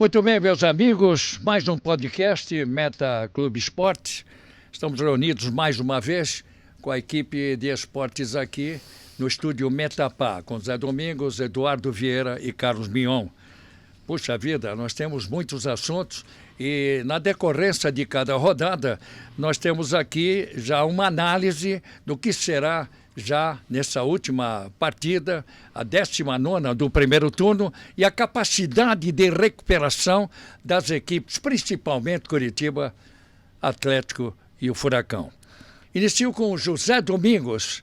Muito bem, meus amigos, mais um podcast Meta Clube Esporte. Estamos reunidos mais uma vez com a equipe de esportes aqui no estúdio Metapá, com Zé Domingos, Eduardo Vieira e Carlos Mignon. Puxa vida, nós temos muitos assuntos e na decorrência de cada rodada nós temos aqui já uma análise do que será já nessa última partida, a 19ª do primeiro turno, e a capacidade de recuperação das equipes, principalmente Curitiba, Atlético e o Furacão. Inicio com o José Domingos.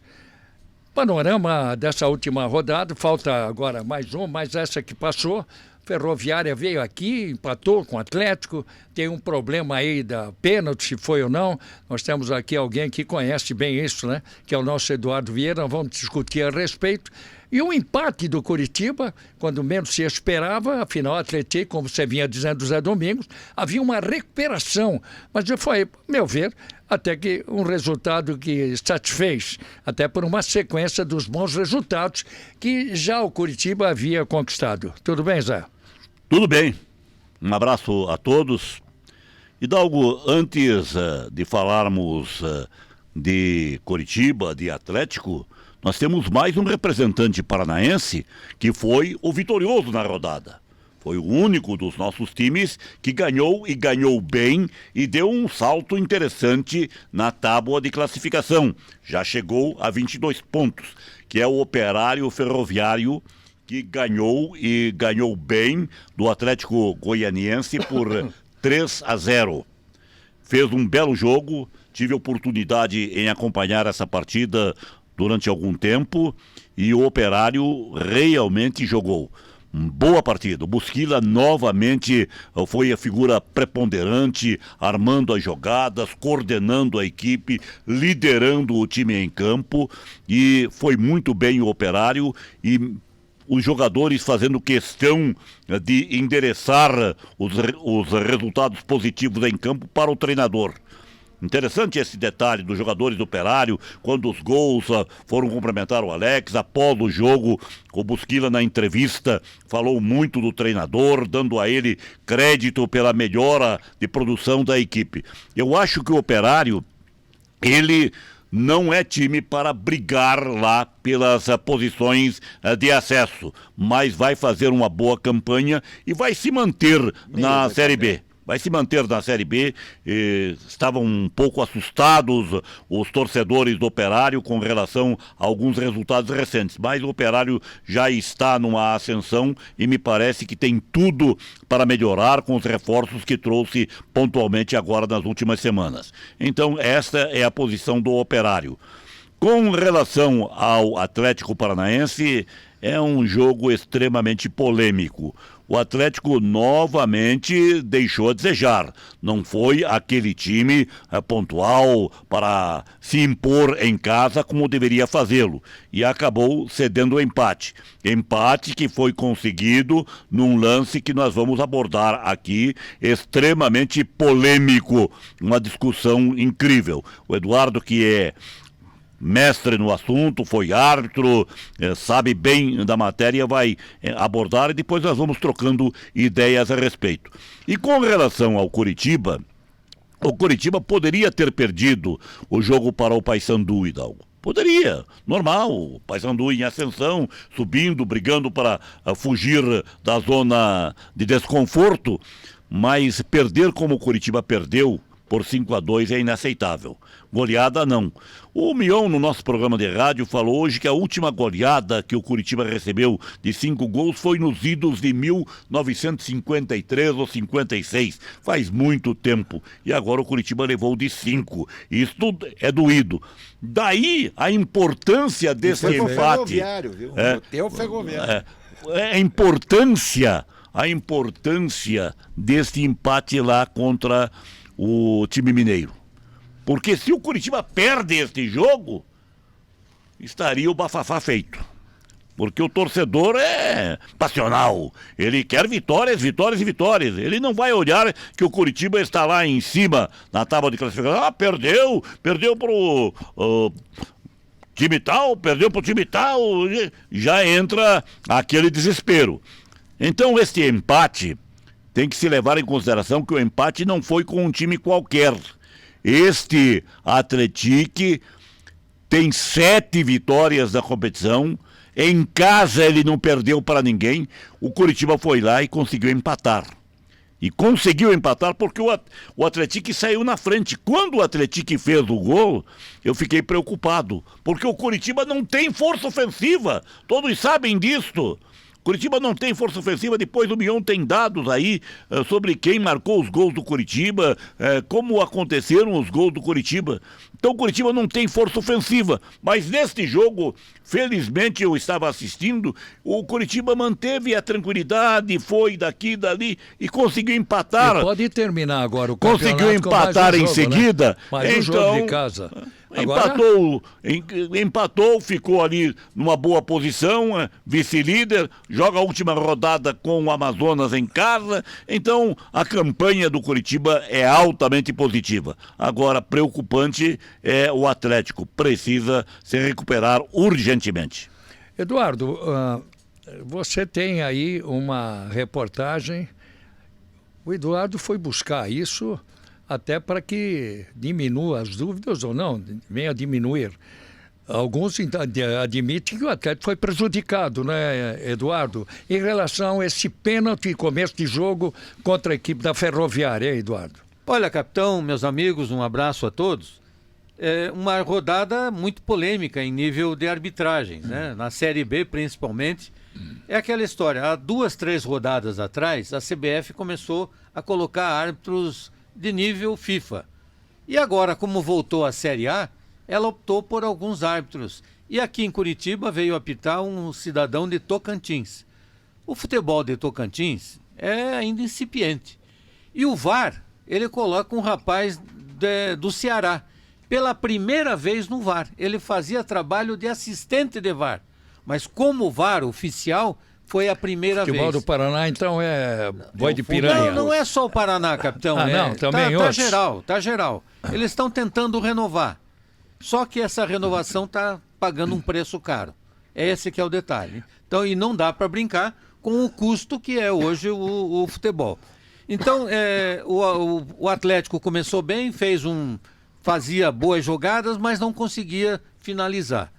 Panorama dessa última rodada, falta agora mais um, mas essa que passou. Ferroviária veio aqui, empatou com o Atlético, tem um problema aí da pênalti, se foi ou não. Nós temos aqui alguém que conhece bem isso, né? Que é o nosso Eduardo Vieira, vamos discutir a respeito. E o empate do Curitiba, quando menos se esperava, afinal, Atlético, como você vinha dizendo, Zé Domingos, havia uma recuperação, mas foi, meu ver, até que um resultado que satisfez, até por uma sequência dos bons resultados que já o Curitiba havia conquistado. Tudo bem, Zé? Tudo bem. Um abraço a todos. Hidalgo, antes de falarmos de Curitiba, de Atlético, nós temos mais um representante paranaense que foi o vitorioso na rodada. Foi o único dos nossos times que ganhou e ganhou bem e deu um salto interessante na tábua de classificação. Já chegou a 22 pontos, que é o Operário Ferroviário, que ganhou e ganhou bem do Atlético Goianiense por 3-0. Fez um belo jogo, tive oportunidade em acompanhar essa partida durante algum tempo e o Operário realmente jogou. Boa partida. O Busquila novamente foi a figura preponderante, armando as jogadas, coordenando a equipe, liderando o time em campo, e foi muito bem o Operário e os jogadores fazendo questão de endereçar os resultados positivos em campo para o treinador. Interessante esse detalhe dos jogadores do Operário, quando os gols foram cumprimentar o Alex. Após o jogo, o Busquila, na entrevista, falou muito do treinador, dando a ele crédito pela melhora de produção da equipe. Eu acho que o Operário, ele não é time para brigar lá pelas posições de acesso, mas vai fazer uma boa campanha e vai se manter na Série B. Vai se manter na Série B. Estavam um pouco assustados os torcedores do Operário com relação a alguns resultados recentes, mas o Operário já está numa ascensão e me parece que tem tudo para melhorar com os reforços que trouxe pontualmente agora nas últimas semanas. Então esta é a posição do Operário. Com relação ao Atlético Paranaense, é um jogo extremamente polêmico. O Atlético novamente deixou a desejar. Não foi aquele time pontual para se impor em casa como deveria fazê-lo. E acabou cedendo o empate. Empate que foi conseguido num lance que nós vamos abordar aqui, extremamente polêmico. Uma discussão incrível. O Eduardo, que é mestre no assunto, foi árbitro, sabe bem da matéria, vai abordar e depois nós vamos trocando ideias a respeito. E com relação ao Curitiba, o Curitiba poderia ter perdido o jogo para o Paysandu, Hidalgo. Poderia, normal, o Paysandu em ascensão, subindo, brigando para fugir da zona de desconforto, mas perder como o Curitiba perdeu por 5-2 é inaceitável. Goleada não. O Mion, no nosso programa de rádio, falou hoje que a última goleada que o Curitiba recebeu de 5 gols foi nos idos de 1953 ou 56. Faz muito tempo. E agora o Curitiba levou de 5. Isso é doído. Daí a importância desse empate. Ferroviário, viu? O Ferroviário. A importância desse empate lá contra o time mineiro. Porque se o Curitiba perde este jogo, estaria o bafafá feito. Porque o torcedor é passional. Ele quer vitórias, vitórias e vitórias. Ele não vai olhar que o Curitiba está lá em cima na tábua de classificação. Ah, perdeu pro time tal, perdeu pro time tal. Já entra aquele desespero. Então, este empate tem que se levar em consideração que o empate não foi com um time qualquer. Este Atlético tem 7 vitórias da competição. Em casa ele não perdeu para ninguém. O Curitiba foi lá e conseguiu empatar. E conseguiu empatar porque o Atlético saiu na frente. Quando o Atlético fez o gol, eu fiquei preocupado. Porque o Curitiba não tem força ofensiva. Todos sabem disso. Curitiba não tem força ofensiva. Depois o Mion tem dados aí sobre quem marcou os gols do Curitiba, como aconteceram os gols do Curitiba. Então o Curitiba não tem força ofensiva. Mas neste jogo, felizmente eu estava assistindo, o Curitiba manteve a tranquilidade, foi daqui, dali e conseguiu empatar. E pode terminar agora o campeonato. Conseguiu empatar em seguida. Né? Mais um jogo de casa. Agora... Empatou, ficou ali numa boa posição, vice-líder, joga a última rodada com o Amazonas em casa. Então a campanha do Curitiba é altamente positiva. Agora, preocupante é o Atlético, precisa se recuperar urgentemente. Eduardo, você tem aí uma reportagem, o Eduardo foi buscar isso até para que diminua as dúvidas ou não, venha diminuir. Alguns admitem que o Atlético foi prejudicado, né, Eduardo? Em relação a esse pênalti em começo de jogo contra a equipe da Ferroviária, hein, Eduardo? Olha, capitão, meus amigos, um abraço a todos. É uma rodada muito polêmica em nível de arbitragem, né? Na Série B, principalmente. É aquela história, há 2, 3 rodadas atrás, a CBF começou a colocar árbitros de nível FIFA. E agora, como voltou à Série A, ela optou por alguns árbitros. E aqui em Curitiba veio apitar um cidadão de Tocantins. O futebol de Tocantins é ainda incipiente. E o VAR, ele coloca um rapaz do Ceará. Pela primeira vez no VAR. Ele fazia trabalho de assistente de VAR. Mas como VAR oficial, foi a primeira vez. O futebol do Paraná, então, é boi de piranha. Não é só o Paraná, capitão. Não, também tá geral, tá geral. Eles estão tentando renovar. Só que essa renovação está pagando um preço caro. Esse que é o detalhe. Então, e não dá para brincar com o custo que é hoje o futebol. Então, o Atlético começou bem, fazia boas jogadas, mas não conseguia finalizar.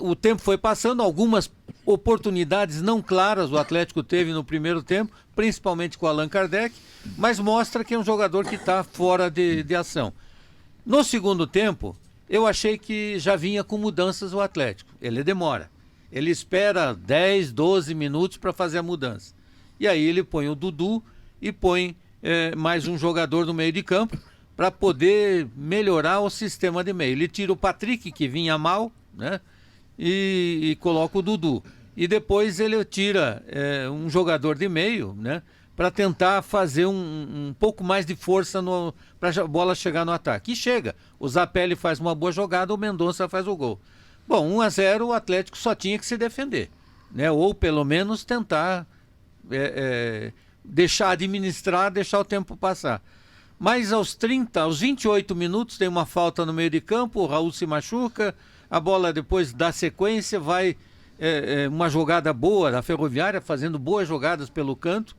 O tempo foi passando, algumas oportunidades não claras o Atlético teve no primeiro tempo, principalmente com o Allan Kardec, mas mostra que é um jogador que está fora de ação. No segundo tempo, eu achei que já vinha com mudanças o Atlético. Ele demora. Ele espera 10, 12 minutos para fazer a mudança. E aí ele põe o Dudu e põe mais um jogador no meio de campo para poder melhorar o sistema de meio. Ele tira o Patrick, que vinha mal, né? E coloca o Dudu. E depois ele tira um jogador de meio, né? Para tentar fazer um pouco mais de força para a bola chegar no ataque. E chega. O Zapelli faz uma boa jogada, o Mendonça faz o gol. Bom, 1-0, o Atlético só tinha que se defender, né? Ou pelo menos tentar deixar o tempo passar. Mas aos 28 minutos tem uma falta no meio de campo, o Raul se machuca, a bola depois dá sequência, vai uma jogada boa da Ferroviária, fazendo boas jogadas pelo canto,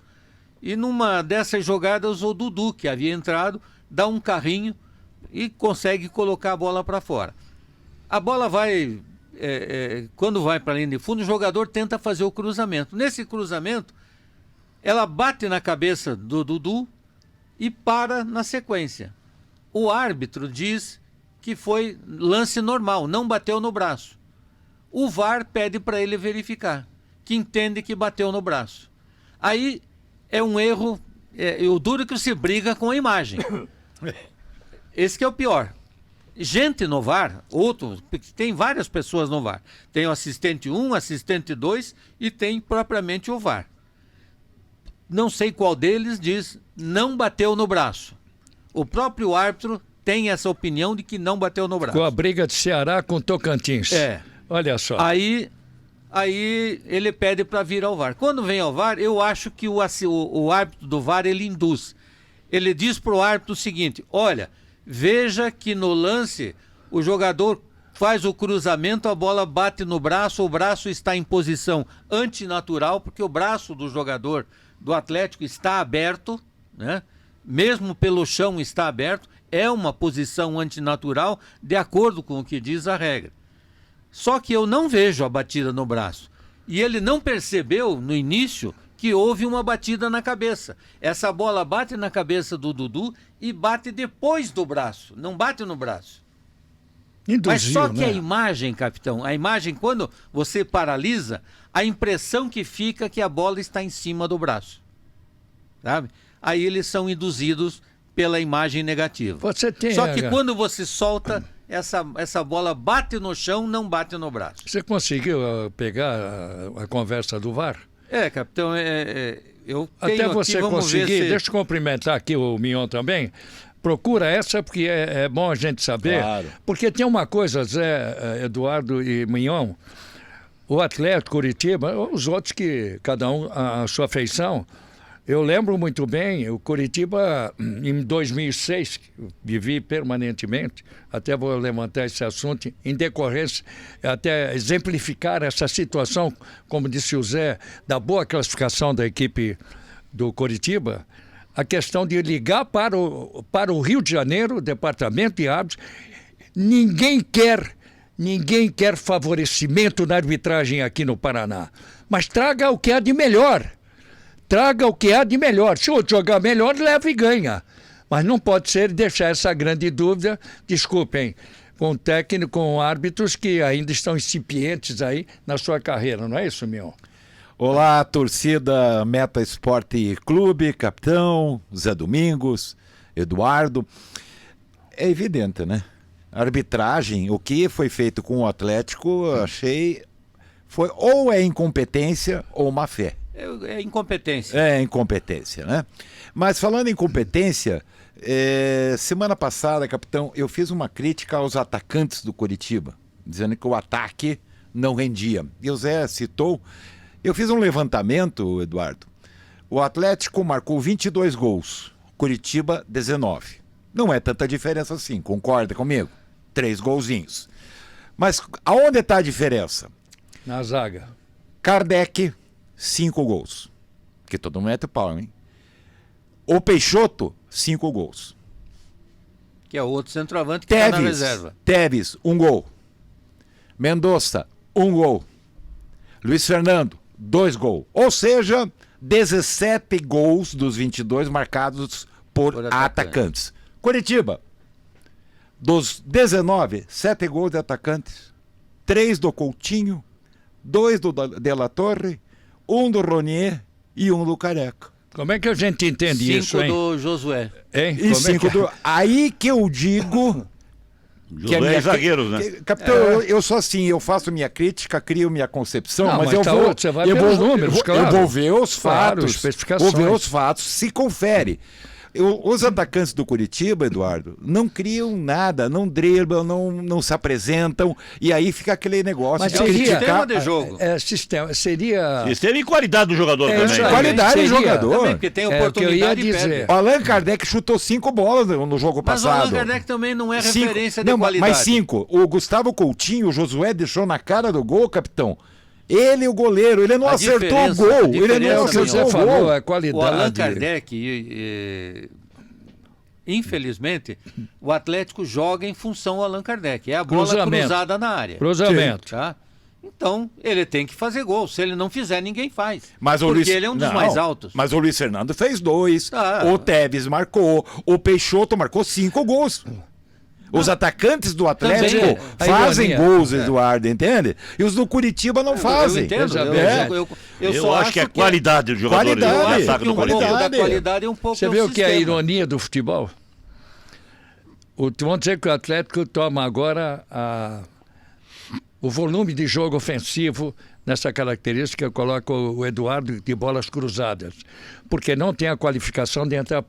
e numa dessas jogadas o Dudu, que havia entrado, dá um carrinho e consegue colocar a bola para fora. A bola vai, quando vai para a linha de fundo, o jogador tenta fazer o cruzamento. Nesse cruzamento, ela bate na cabeça do Dudu e para na sequência. O árbitro diz que foi lance normal, não bateu no braço. O VAR pede para ele verificar, que entende que bateu no braço. Aí é um erro, o duro que se briga com a imagem. Esse que é o pior. Gente no VAR, tem várias pessoas no VAR. Tem o assistente 1, assistente 2 e tem propriamente o VAR. Não sei qual deles diz, não bateu no braço. O próprio árbitro tem essa opinião de que não bateu no braço. Com a briga de Ceará com Tocantins. Olha só. Aí ele pede para vir ao VAR. Quando vem ao VAR, eu acho que o árbitro do VAR, ele induz. Ele diz para o árbitro o seguinte: olha, veja que no lance o jogador faz o cruzamento, a bola bate no braço, o braço está em posição antinatural, porque o braço do jogador do Atlético está aberto, né? Mesmo pelo chão está aberto, é uma posição antinatural de acordo com o que diz a regra. Só que eu não vejo a batida no braço. E ele não percebeu no início que houve uma batida na cabeça. Essa bola bate na cabeça do Dudu e bate depois do braço, não bate no braço. Induziu, mas só que né? a imagem, capitão, a imagem, quando você paralisa, a impressão que fica é que a bola está em cima do braço. Sabe? Aí eles são induzidos pela imagem negativa. Você tem, Só que quando você solta, essa bola bate no chão, não bate no braço. Você conseguiu pegar a conversa do VAR? Capitão, eu tenho Até você aqui, vamos conseguir, ver se... deixa eu cumprimentar aqui o Mignon também. Procura essa porque é bom a gente saber. Claro. Porque tem uma coisa, Zé, Eduardo e Mignon, o Atlético, Curitiba, os outros que cada um a sua feição. Eu lembro muito bem, o Curitiba, em 2006, vivi permanentemente, até vou levantar esse assunto, em decorrência, até exemplificar essa situação, como disse o Zé, da boa classificação da equipe do Curitiba, a questão de ligar para o Rio de Janeiro, o departamento de árbitros, ninguém quer favorecimento na arbitragem aqui no Paraná, mas traga o que há de melhor. Traga o que há de melhor. Se o outro jogar melhor, leva e ganha. Mas não pode ser deixar essa grande dúvida, desculpem, com técnico, com árbitros que ainda estão incipientes aí na sua carreira, não é isso, Mion? Olá, torcida Meta Esporte Clube, capitão, Zé Domingos, Eduardo. É evidente, né? A arbitragem, o que foi feito com o Atlético, achei, foi ou é incompetência ou má fé. É incompetência. É incompetência, né? Mas falando em competência, semana passada, capitão, eu fiz uma crítica aos atacantes do Coritiba, dizendo que o ataque não rendia. E o Zé citou, eu fiz um levantamento, Eduardo. O Atlético marcou 22 gols, Coritiba 19. Não é tanta diferença assim, concorda comigo? 3 golzinhos. Mas aonde está a diferença? Na zaga. Kardec, 5 gols. Que todo mundo mete o pau, hein? O Peixoto, 5 gols. Que é o outro centroavante que está na reserva. Teves, 1 gol. Mendonça, 1 gol. Luiz Fernando, 2 gols. Ou seja, 17 gols dos 22 marcados por atacantes. Coritiba, dos 19, 7 gols de atacantes. 3 do Coutinho, 2 do De La Torre, 1 do Ronier e 1 do Careca. Como é que a gente entende isso, hein? 5 do Josué. Hein? E 5 do... Aí que eu digo... Que é zagueiros, né? Capitão, eu sou assim, eu faço minha crítica, crio minha concepção, Não, mas mas eu tá vou... outro, você vai ver os números, claro. Eu vou ver os Claro, fatos. especificações. Vou ver os fatos, se confere. Os atacantes do Curitiba, Eduardo, não criam nada, não driblam, não se apresentam, e aí fica aquele negócio Mas de seria criticar... sistema de jogo. Sistema, seria... Sistema e qualidade do jogador É, também. isso né? aí. Qualidade do Seria. jogador. Também, porque tem É, o que eu oportunidade ia e dizer. perde. O Allan Kardec chutou 5 bolas no jogo Mas o passado. Allan Kardec também não é 5. referência de Não, qualidade. mas 5. O Gustavo Coutinho, o Josué deixou na cara do gol, capitão. Ele, o goleiro, ele não A acertou o diferença- gol. a Ele diferença não É o que acertou você o falou, gol. a qualidade. O Allan Kardec, infelizmente, o Atlético joga em função do Allan Kardec. É a bola Cruzamento. cruzada na área. Cruzamento. Tá? Então, ele tem que fazer gol. Se ele não fizer, ninguém faz. Mas o porque Luiz... ele é um dos Não, mais altos. Mas o Luiz Fernando fez 2. Tá. O Teves marcou. O Peixoto marcou 5 gols. Os atacantes do Atlético Também é. fazem A ironia. gols, Eduardo, entende? E os do Curitiba não fazem. Eu entendo. Veja Eu Eu só acho que é qualidade do jogador. Qualidade. O Eu acho ataque que do um pouco Coritiba. da qualidade e um pouco Você do vê o que é a sistema. ironia do futebol? Vamos dizer que o Atlético toma agora o volume de jogo ofensivo nessa característica, coloca o Eduardo de bolas cruzadas, porque não tem a qualificação de entrar,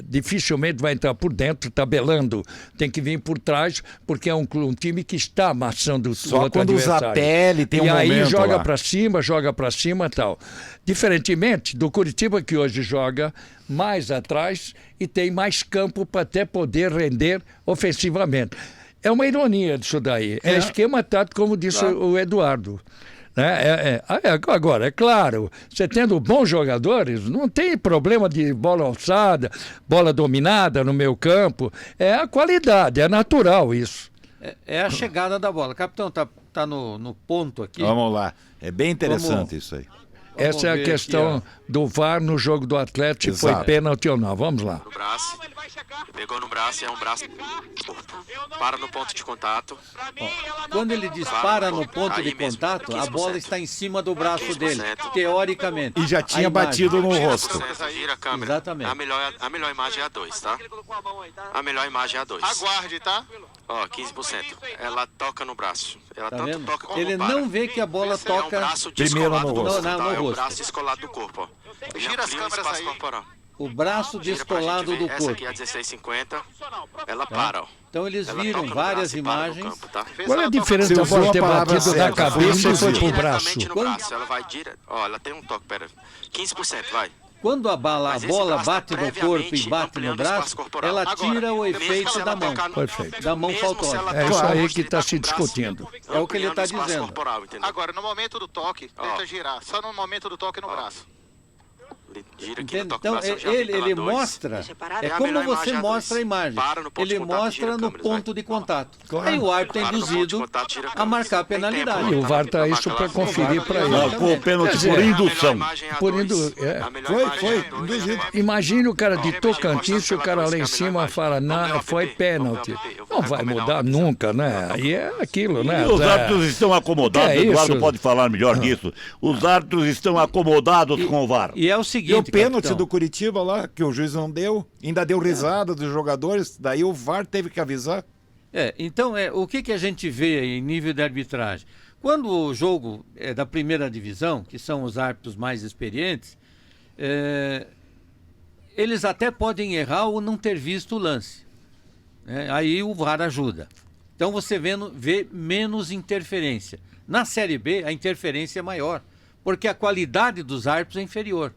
dificilmente vai entrar por dentro, tabelando, tem que vir por trás, porque é um time que está amassando o Só outro quando usa adversário. a pele, tem um e aí momento joga lá. para cima e tal. Diferentemente do Curitiba, que hoje joga mais atrás e tem mais campo para até poder render ofensivamente. É uma ironia disso daí. É esquema tático, como disse o Eduardo. Né? Agora, é claro, você tendo bons jogadores, não tem problema de bola alçada, bola dominada no meio campo. É a qualidade, é natural isso. É a chegada da bola. Capitão, tá no ponto aqui. Vamos lá. É bem interessante isso aí. Essa é a questão do VAR no jogo do Atlético, se foi pênalti ou não. Vamos lá. No braço, pegou no braço, é um braço para no ponto de contato. Quando ele dispara no ponto de contato, a bola está em cima do braço dele, teoricamente. E já tinha batido no rosto. Gira a câmera. Exatamente. A melhor imagem é a 2, tá? A melhor imagem é a 2. Aguarde, tá? Ó, 15%. Ela toca no braço. Ela Tá tanto vendo? toca como Ele para. não vê que a bola É um toca. braço primeiro descolado no do rosto. corpo, Não, tá? no É um rosto. braço descolado do corpo, ó. Gira as Amplia o câmeras espaço aí. corporal. O braço Gira pra gente descolado ver. do Essa corpo. aqui é a 16,50. Ela para, ó. Então eles Ela viram toca no várias braço e para no imagens. campo, tá? Qual é a diferença Você da usou bola a ter palavra batido da certa, cabeça e foi pro braço? Diretamente no braço. Ela vai direto. Ó, ela tem um toque, pera. 15%, vai. Quando a Mas esse bola braço tá bate no corpo e previamente bate no ampliando o braço, espaço corporal. ela Agora, tira o mesmo se efeito ela da mão. tocar no- Perfeito. Da mão mesmo se faltosa. ela É isso tocar, aí ele que tá está se com o braço discutindo. É o que ele ampliando tá o espaço dizendo. corporal, entendeu? Agora, no momento do toque, tenta girar. Só no momento do toque no braço. Ele gira aqui Entende? no toque Então do braço, eu já ele vi pela dois. mostra, É é a como melhor você imagem, a mostra a dois. imagem. Para no ponto de Ele contato, mostra gira a no câmera, ponto de contato. Claro. Aí o árbitro é Para no ponto de induzido contato, gira a câmera. marcar a Tem tempo, penalidade. E o VAR tá Marca isso lá. para conferir para Não, ele. Marcou o pênalti Quer dizer, por A indução. melhor imagem é a Por dois. é. A melhor Foi, imagem foi, é a dois. induzido. Imagine o cara de Ó, Tocantins, o cara lá em cima fala, não, foi pênalti. Não vai mudar nunca, né? Aí é aquilo, né? E os árbitros estão acomodados, Que é Eduardo isso? pode falar melhor disso. Os árbitros estão acomodados com o VAR. E é o E o seguinte, pênalti capitão, do Curitiba lá, que o juiz não deu, ainda deu risada dos jogadores, daí o VAR teve que avisar. Então, o que a gente vê aí em nível de arbitragem? Quando o jogo é da primeira divisão, que são os árbitros mais experientes, eles até podem errar ou não ter visto o lance. Né? Aí o VAR ajuda. Então você vê menos interferência. Na Série B, a interferência é maior, porque a qualidade dos árbitros é inferior.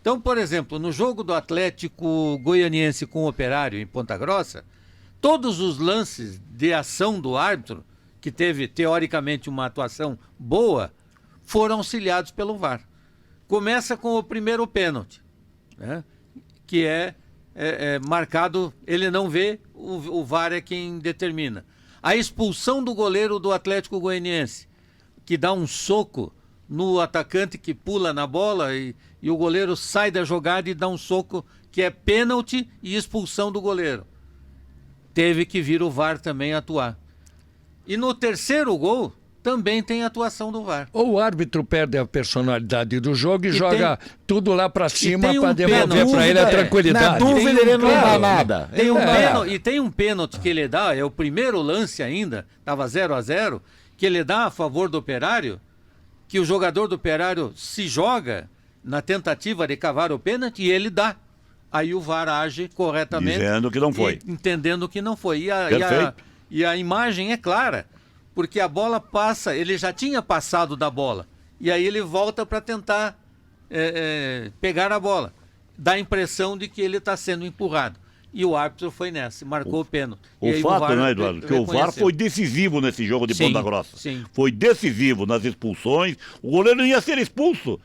Então, por exemplo, no jogo do Atlético Goianiense com o Operário em Ponta Grossa, todos os lances de ação do árbitro, que teve teoricamente uma atuação boa, foram auxiliados pelo VAR. Começa com o primeiro pênalti, né? Que é marcado, ele não vê, o VAR é quem determina. A expulsão do goleiro do Atlético Goianiense, que dá um soco no atacante que pula na bola e o goleiro sai da jogada e dá um soco que é pênalti e expulsão do goleiro. Teve que vir o VAR também atuar. E no terceiro gol também tem atuação do VAR. Ou o árbitro perde a personalidade do jogo e joga tudo lá para cima tem um para devolver pênalti. para ele a Na tranquilidade. dúvida Tem um ele não dá pênalti. nada. Tem um Ele não dá pênalti, nada. e tem um pênalti que ele dá, é o primeiro lance ainda, estava 0-0, que ele dá a favor do Operário, que o jogador do Operário se joga na tentativa de cavar o pênalti e ele dá. Aí o VAR age corretamente. Dizendo que não foi. Entendendo que não foi. Perfeito. E a imagem é clara, porque a bola passa, ele já tinha passado da bola, e aí ele volta para tentar pegar a bola. Dá a impressão de que ele está sendo empurrado. E o árbitro foi nessa, marcou o pênalti. O E aí fato, VAR né, Eduardo, que o VAR reconheceu. foi decisivo nesse jogo de Sim, Ponta Grossa. sim. Foi decisivo nas expulsões. O goleiro não ia ser expulso.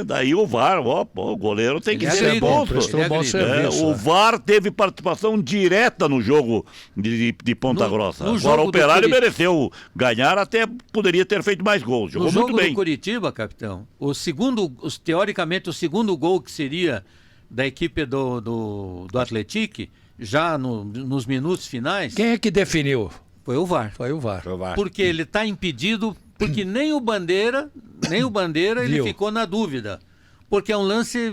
Daí o VAR, o goleiro tem que Ele ser agride, expulso. prestou Ele bom agride. serviço. O VAR teve participação direta no jogo de Ponta No- Grossa. no Agora jogo o do Operário Curitiba. mereceu ganhar, até poderia ter feito mais gols. Jogou No jogo muito bem. do Curitiba, capitão, teoricamente o segundo gol que seria da equipe do Atlético, já nos minutos finais, Quem é que definiu? foi o VAR. Foi o VAR. Porque ele está impedido, porque nem o Bandeira ele Viu. ficou na dúvida. Porque é um lance,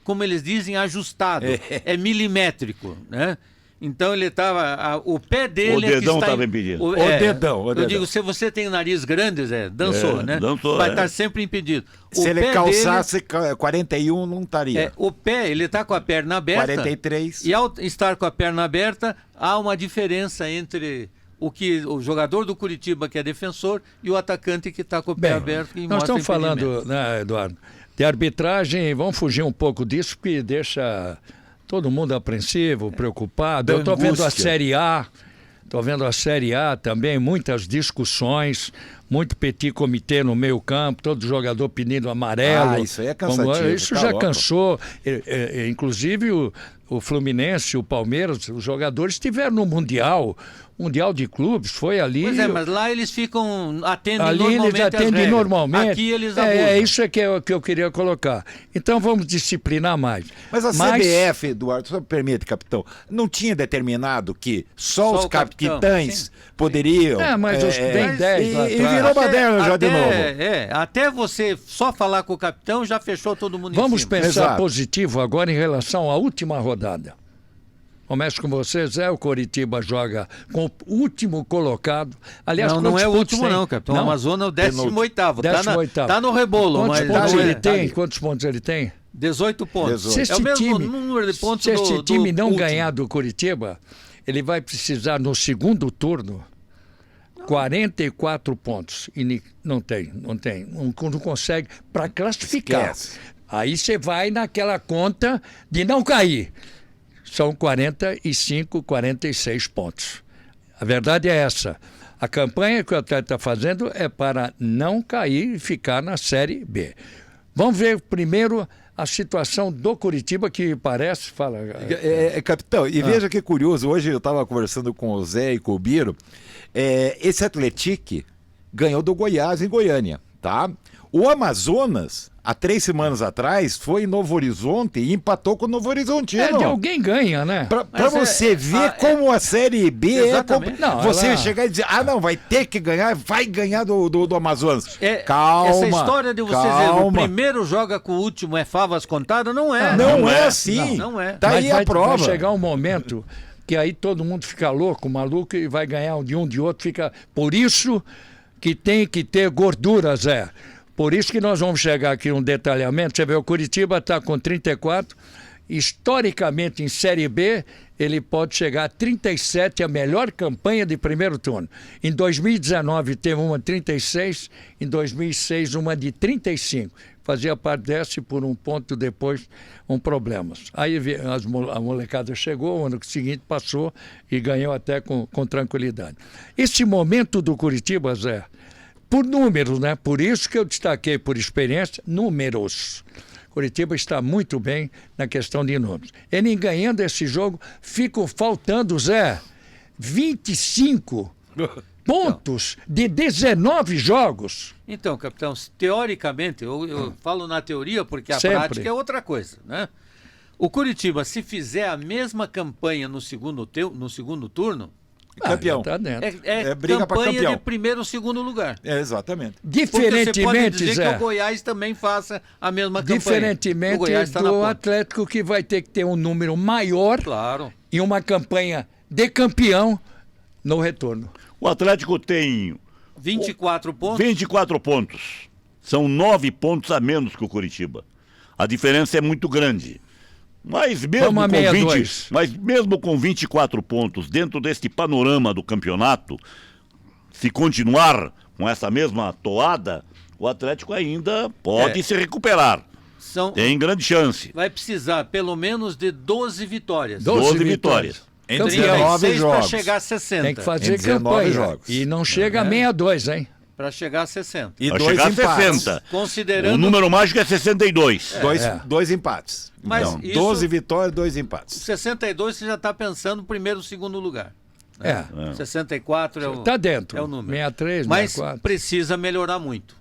como eles dizem, ajustado. É milimétrico, né? Então ele estava. O pé dele. O dedão é que está estava impedido. O dedão. Eu digo, se você tem o nariz grande, Zé, dançou, né? dançou, vai é. estar sempre impedido. Se O ele pé calçasse 41, não estaria. o pé, ele está com a perna aberta. 43. E ao estar com a perna aberta, há uma diferença entre o jogador do Curitiba, que é defensor, e o atacante que está com o pé Bem, aberto. E nós mostra estamos falando, impedimento. né, Eduardo, de arbitragem, vamos fugir um pouco disso, porque deixa todo mundo apreensivo, preocupado. Eu estou vendo a angústia. Série A, Estou vendo a Série A também, muitas discussões, muito petit comitê no meio campo, todo jogador pedindo amarelo. Ah, isso aí é cansativo. Isso tá já louco. cansou. Inclusive o Fluminense, o Palmeiras, os jogadores estiveram no Mundial de Clubes, foi ali. Pois é, mas lá eles atendem Ali normalmente eles atendem as regras. normalmente. Aqui eles abusam. Isso que eu queria colocar. Então vamos disciplinar mais. Mas a CBF, Eduardo, só me permite, capitão, não tinha determinado que só os o capitão, capitães poderiam... Mas os tem 10 lá E atrás. virou baderna já de novo. Até você só falar com o capitão já fechou todo mundo Vamos em cima. pensar Exato. positivo agora em relação à última rodada. Começo com você, Zé. O Coritiba joga com o último colocado. Aliás, Não é quantos o pontos último tem? não, capitão. O Amazonas é o 18º. 18º. Tá no rebolo. Quantos mas pontos não ele é. tem? Quantos pontos ele tem? 18 pontos. 18. Se É o mesmo time, número de pontos se esse time do não último. ganhar do Coritiba, ele vai precisar no segundo turno 44 pontos. E não consegue para classificar. Esquece. Aí você vai naquela conta de não cair. São 45, 46 pontos. A verdade é essa. A campanha que o Atlético está fazendo é para não cair e ficar na Série B. Vamos ver primeiro a situação do Coritiba, que parece... Fala. Capitão, e veja que curioso, hoje eu estava conversando com o Zé e com o Biro, esse Atlético ganhou do Goiás em Goiânia, tá? O Amazonas, há 3 semanas atrás, foi em Novo Horizonte e empatou com o Novo Horizontino. De alguém ganha, né? Pra você ver como a Série B Exatamente. Não, você ela- chegar e dizer, não, vai ter que ganhar, vai ganhar do Amazonas. Calma, Essa história de você dizer o calma. primeiro joga com o último é favas contadas, não é. Não é assim. Não é. Tá aí vai, a prova. Vai chegar um momento que aí todo mundo fica louco, maluco, e vai ganhar de um de outro. Fica... Por isso que tem que ter gordura, Zé. Por isso que nós vamos chegar aqui um detalhamento. Você vê, o Coritiba está com 34. Historicamente, em Série B, ele pode chegar a 37, a melhor campanha de primeiro turno. Em 2019 teve uma de 36, em 2006 uma de 35. Fazia parte dessa e por um ponto depois um problema. Aí a molecada chegou, o ano seguinte passou e ganhou até com tranquilidade. Esse momento do Coritiba, Zé, por números, né? Por isso que eu destaquei por experiência, números. Coritiba está muito bem na questão de números. Ele ganhando esse jogo, ficam faltando, Zé, 25 pontos de 19 jogos. Então, capitão, teoricamente, eu falo na teoria porque a Sempre. prática é outra coisa, né? O Coritiba, se fizer a mesma campanha no segundo turno, Campeão. Já tá dentro. é briga pra campanha campeão. de primeiro ou segundo lugar. Exatamente. Porque você pode Diferentemente, dizer Zé, que o Goiás também faça a mesma campanha. diferentemente O Goiás tá na do ponta. Atlético, que vai ter que ter um número maior Claro. e uma campanha de campeão no retorno. O Atlético tem 24 pontos. 24 pontos. São 9 pontos a menos que o Coritiba. A diferença é muito grande. Mas mesmo, Vamos a com 62. mas mesmo com 24 pontos dentro deste panorama do campeonato, se continuar com essa mesma toada, o Atlético ainda pode se recuperar. Tem grande chance. Vai precisar pelo menos de 12 vitórias. 12 vitórias. Em Campeão. 19 para jogos. chegar a 60. Tem que fazer 19 campanha. jogos. E não chega a 62, hein? Para chegar a 60. E Vai 2 chegar a empates. 60. Considerando... O número mágico é 62. Dois empates. Mas Então, isso- 12 vitórias, 2 empates. 62 você já está pensando no primeiro e segundo lugar. É. 64 é o, Tá dentro. é o número. 63, Mas 64. precisa melhorar muito.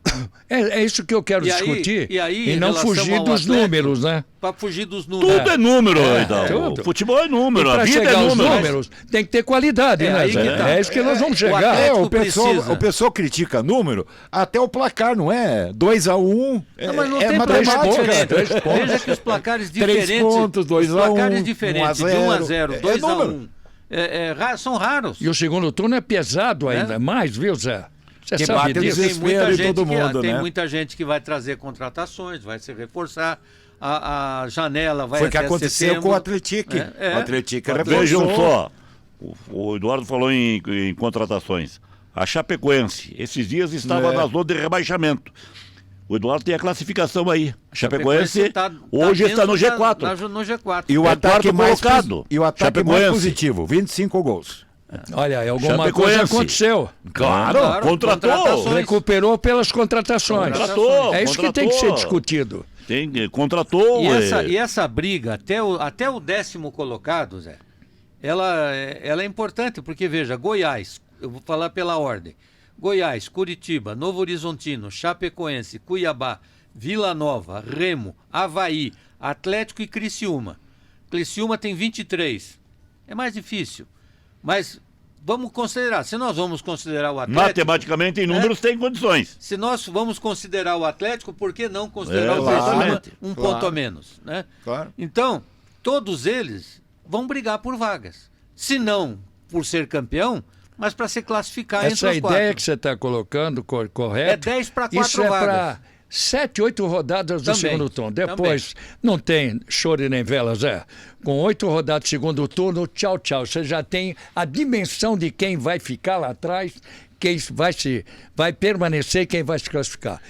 É isso que eu quero E aí- discutir. e aí, e em não relação fugir ao dos Atlético, números, né? Para fugir dos números. Tudo é número, Hidalgo. tudo. O futebol é número, a Para vida chegar é aos número. números, tem que ter qualidade, É né, aí Zé? que tá. É isso que nós vamos O chegar. Atlético O pessoal, precisa. o pessoal critica número, até o placar, não é? 2-1. Não, mas não é tem matemática. placar diferente. 3 pontos. Veja que os placares 3 diferentes. pontos, 2 os a 1, placares diferentes, 1 a de 1 a 0, 0, é 2 a número. 1. São raros. E o segundo turno é pesado ainda, mais, viu, Zé? Você Que sabe bate disso. desespero. Desespero de todo mundo, tem né? muita gente que vai trazer contratações, vai se reforçar. A janela vai Foi o que até aconteceu setembro. com o Atlético. É. O Atlético Vejam reforçou. só, o Eduardo falou em contratações. A Chapecoense, esses dias estava na zona de rebaixamento. O Eduardo tem a classificação aí. A Chapecoense hoje está no G4. No G4. E o É ataque quarto mais colocado. E o ataque mais Chapecoense. positivo, 25 gols. Olha, alguma coisa Chapecoense. aconteceu. Claro, contratou. contratações. Recuperou pelas contratações. Contratou, É isso que tem que ser discutido. Contratou. E essa briga, até o 10º colocado, Zé, ela é importante, porque veja, Goiás, eu vou falar pela ordem: Goiás, Curitiba, Novo Horizontino, Chapecoense, Cuiabá, Vila Nova, Remo, Avaí, Atlético e Criciúma. Criciúma tem 23. É mais difícil. Mas vamos considerar, se nós vamos considerar o Atlético... Matematicamente, em números, tem condições. Se nós vamos considerar o Atlético, por que não considerar o Exatamente. Criciúma um ponto a menos? Né? Claro. Então, todos eles vão brigar por vagas. Se não por ser campeão, mas para se classificar Essa entre os quatro. ideia que você está colocando, correto? É 10 para 4 Isso é vagas. para 7, 8 rodadas do Também, segundo turno. Depois, não tem choro nem vela, Zé. Com 8 rodadas do segundo turno, tchau, tchau. Você já tem a dimensão de quem vai ficar lá atrás, quem vai permanecer e quem vai se classificar.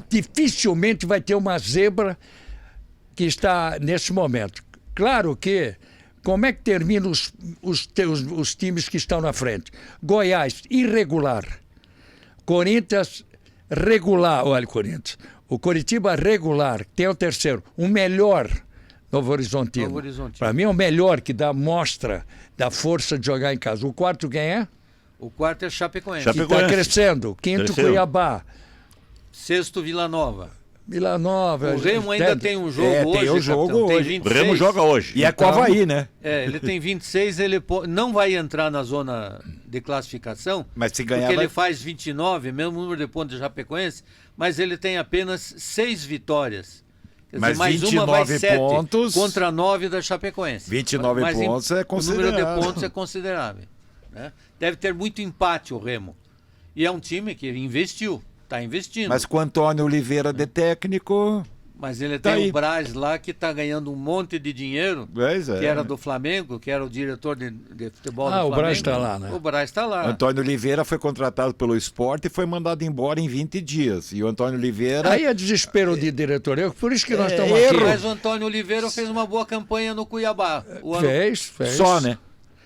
Dificilmente vai ter uma zebra que está nesse momento. Claro que, como é que terminam os times que estão na frente? Goiás, irregular. Corinthians, regular. Olha, Corinthians. O Coritiba, regular. Tem o terceiro. O melhor, Novo Horizontino. Novo Horizontino. Para mim é o melhor, que dá mostra da força de jogar em casa. O quarto quem é? O quarto é Chapecoense. Que está crescendo. Quinto, Cresceu. Cuiabá. Sexto, Vila Nova. Vila Nova. O Remo ainda tem um jogo hoje, tem o jogo capitão. Tem hoje. 26. O Remo joga hoje. E é com o Avaí, né? Ele tem 26, ele não vai entrar na zona de classificação, Mas se ganhar, porque vai... ele faz 29, mesmo número de pontos de Chapecoense, mas ele tem apenas 6 vitórias. Quer Mas dizer, mais uma vai 29 7 pontos- contra 9 da Chapecoense. 29 Mas pontos é O número considerável. de pontos é considerável. Né? Deve ter muito empate o Remo. E é um time que investiu, está investindo. Mas com o Antônio Oliveira de técnico... Mas ele Tá tem aí. o Braz lá que está ganhando um monte de dinheiro, Pois é. que era do Flamengo, que era o diretor de futebol do Ah, o Flamengo. Braz está lá, né? O Braz está lá. Antônio Oliveira foi contratado pelo Sport e foi mandado embora em 20 dias. E o Antônio Oliveira... Aí é desespero de diretoria. Por isso que nós estamos erro. aqui. Mas o Antônio Oliveira fez uma boa campanha no Cuiabá. O ano Fez. Só, né?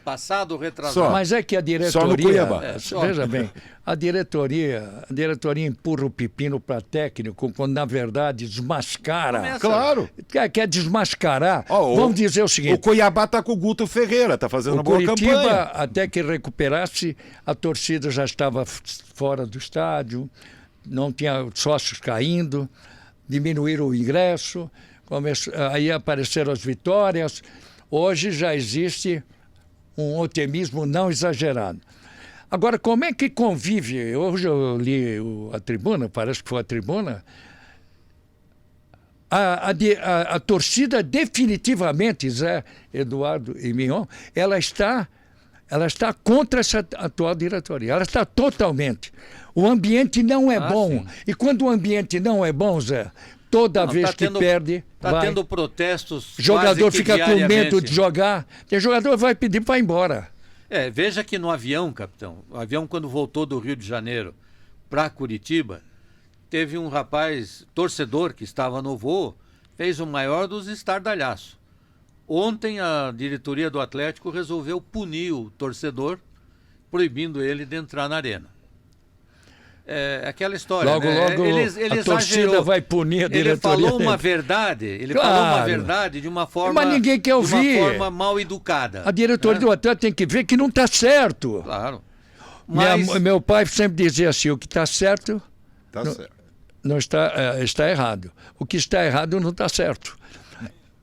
passado, retrasado. Só. Mas é que a diretoria... Só no Cuiabá. Veja bem, a diretoria empurra o pepino para técnico, quando na verdade desmascara. Começa- Claro. Quer desmascarar. Ó, Vamos dizer o O seguinte. Cuiabá tá com o Guto Ferreira, tá fazendo uma O boa Curitiba, campanha. até que recuperasse, a torcida já estava fora do estádio, não tinha sócios caindo, diminuíram o ingresso, aí apareceram as vitórias. Hoje já existe um otimismo não exagerado. Agora, como é que convive? Hoje eu li a tribuna, parece que foi a tribuna. A torcida definitivamente, Zé, Eduardo e Mignon, ela está contra essa atual diretoria. Ela está totalmente. O ambiente não é bom. Sim. E quando o ambiente não é bom, Zé, toda Não, vez tá que tendo- perde, Tá vai. tendo protestos. Jogador quase que fica com medo diariamente. de jogar. Tem jogador vai pedir para ir embora. Veja que no avião, capitão, o avião quando voltou do Rio de Janeiro para Curitiba, teve um rapaz, torcedor, que estava no voo, fez o maior dos estardalhaços. Ontem a diretoria do Atlético resolveu punir o torcedor, proibindo ele de entrar na arena. É aquela história, Logo, né? logo, ele a torcida exagerou. vai punir a Ele diretoria falou uma dele. verdade, ele Claro. falou uma verdade de uma forma, Mas ninguém quer ouvir. de uma forma mal educada. A diretoria do Atlético tem que ver que não está certo. Claro. Mas Meu pai sempre dizia assim, o que está certo Tá certo. não está errado. O que está errado não está certo.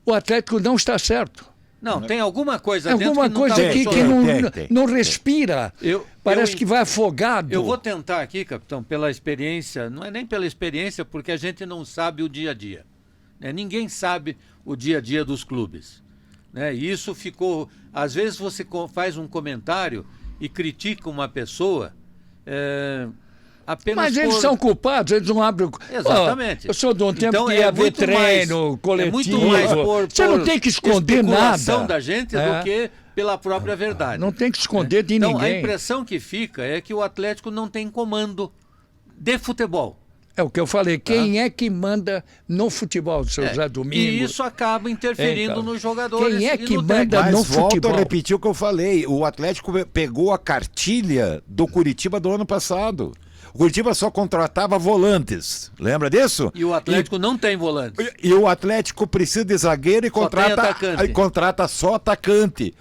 O Atlético não está certo. não, tem alguma coisa É dentro alguma que não coisa tá aqui que funcionando. Tem. não respira. Parece que vai afogado. Eu vou tentar aqui, capitão, pela experiência, não é nem pela experiência, porque a gente não sabe o dia a dia. Né? Ninguém sabe o dia a dia dos clubes. Né? E isso ficou... Às vezes você faz um comentário e critica uma pessoa apenas Mas eles por... são culpados, eles não abrem... Exatamente. Eu sou de um tempo Então, que é ia ver muito treino, mais- coletivo. É muito mais Você não tem que esconder especulação nada. da gente É. do que pela própria verdade. Não tem que esconder de Então, a ninguém. impressão que fica é que o Atlético não tem comando de futebol. É o que eu falei. Quem é que manda no futebol, seu José Domingos? E isso acaba interferindo cara. nos jogadores. Quem é e que no manda técnico. no Mas volto futebol? a repetir o que eu falei. O Atlético pegou a cartilha do Curitiba do ano passado. O Curitiba só contratava volantes. Lembra disso? E o Atlético não tem volante. E o Atlético precisa de zagueiro e Só tem atacante. contrata só atacante.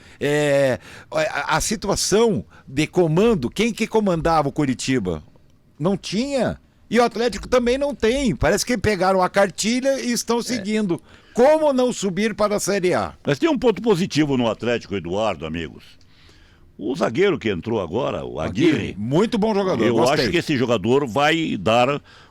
A situação de comando, quem que comandava o Curitiba? Não tinha. E o Atlético também não tem. Parece que pegaram a cartilha e estão seguindo. Como não subir para a Série A? Mas tem um ponto positivo no Atlético, Eduardo, amigos. O zagueiro que entrou agora, o Aguirre, Muito bom jogador. eu gostei. acho que esse jogador vai dar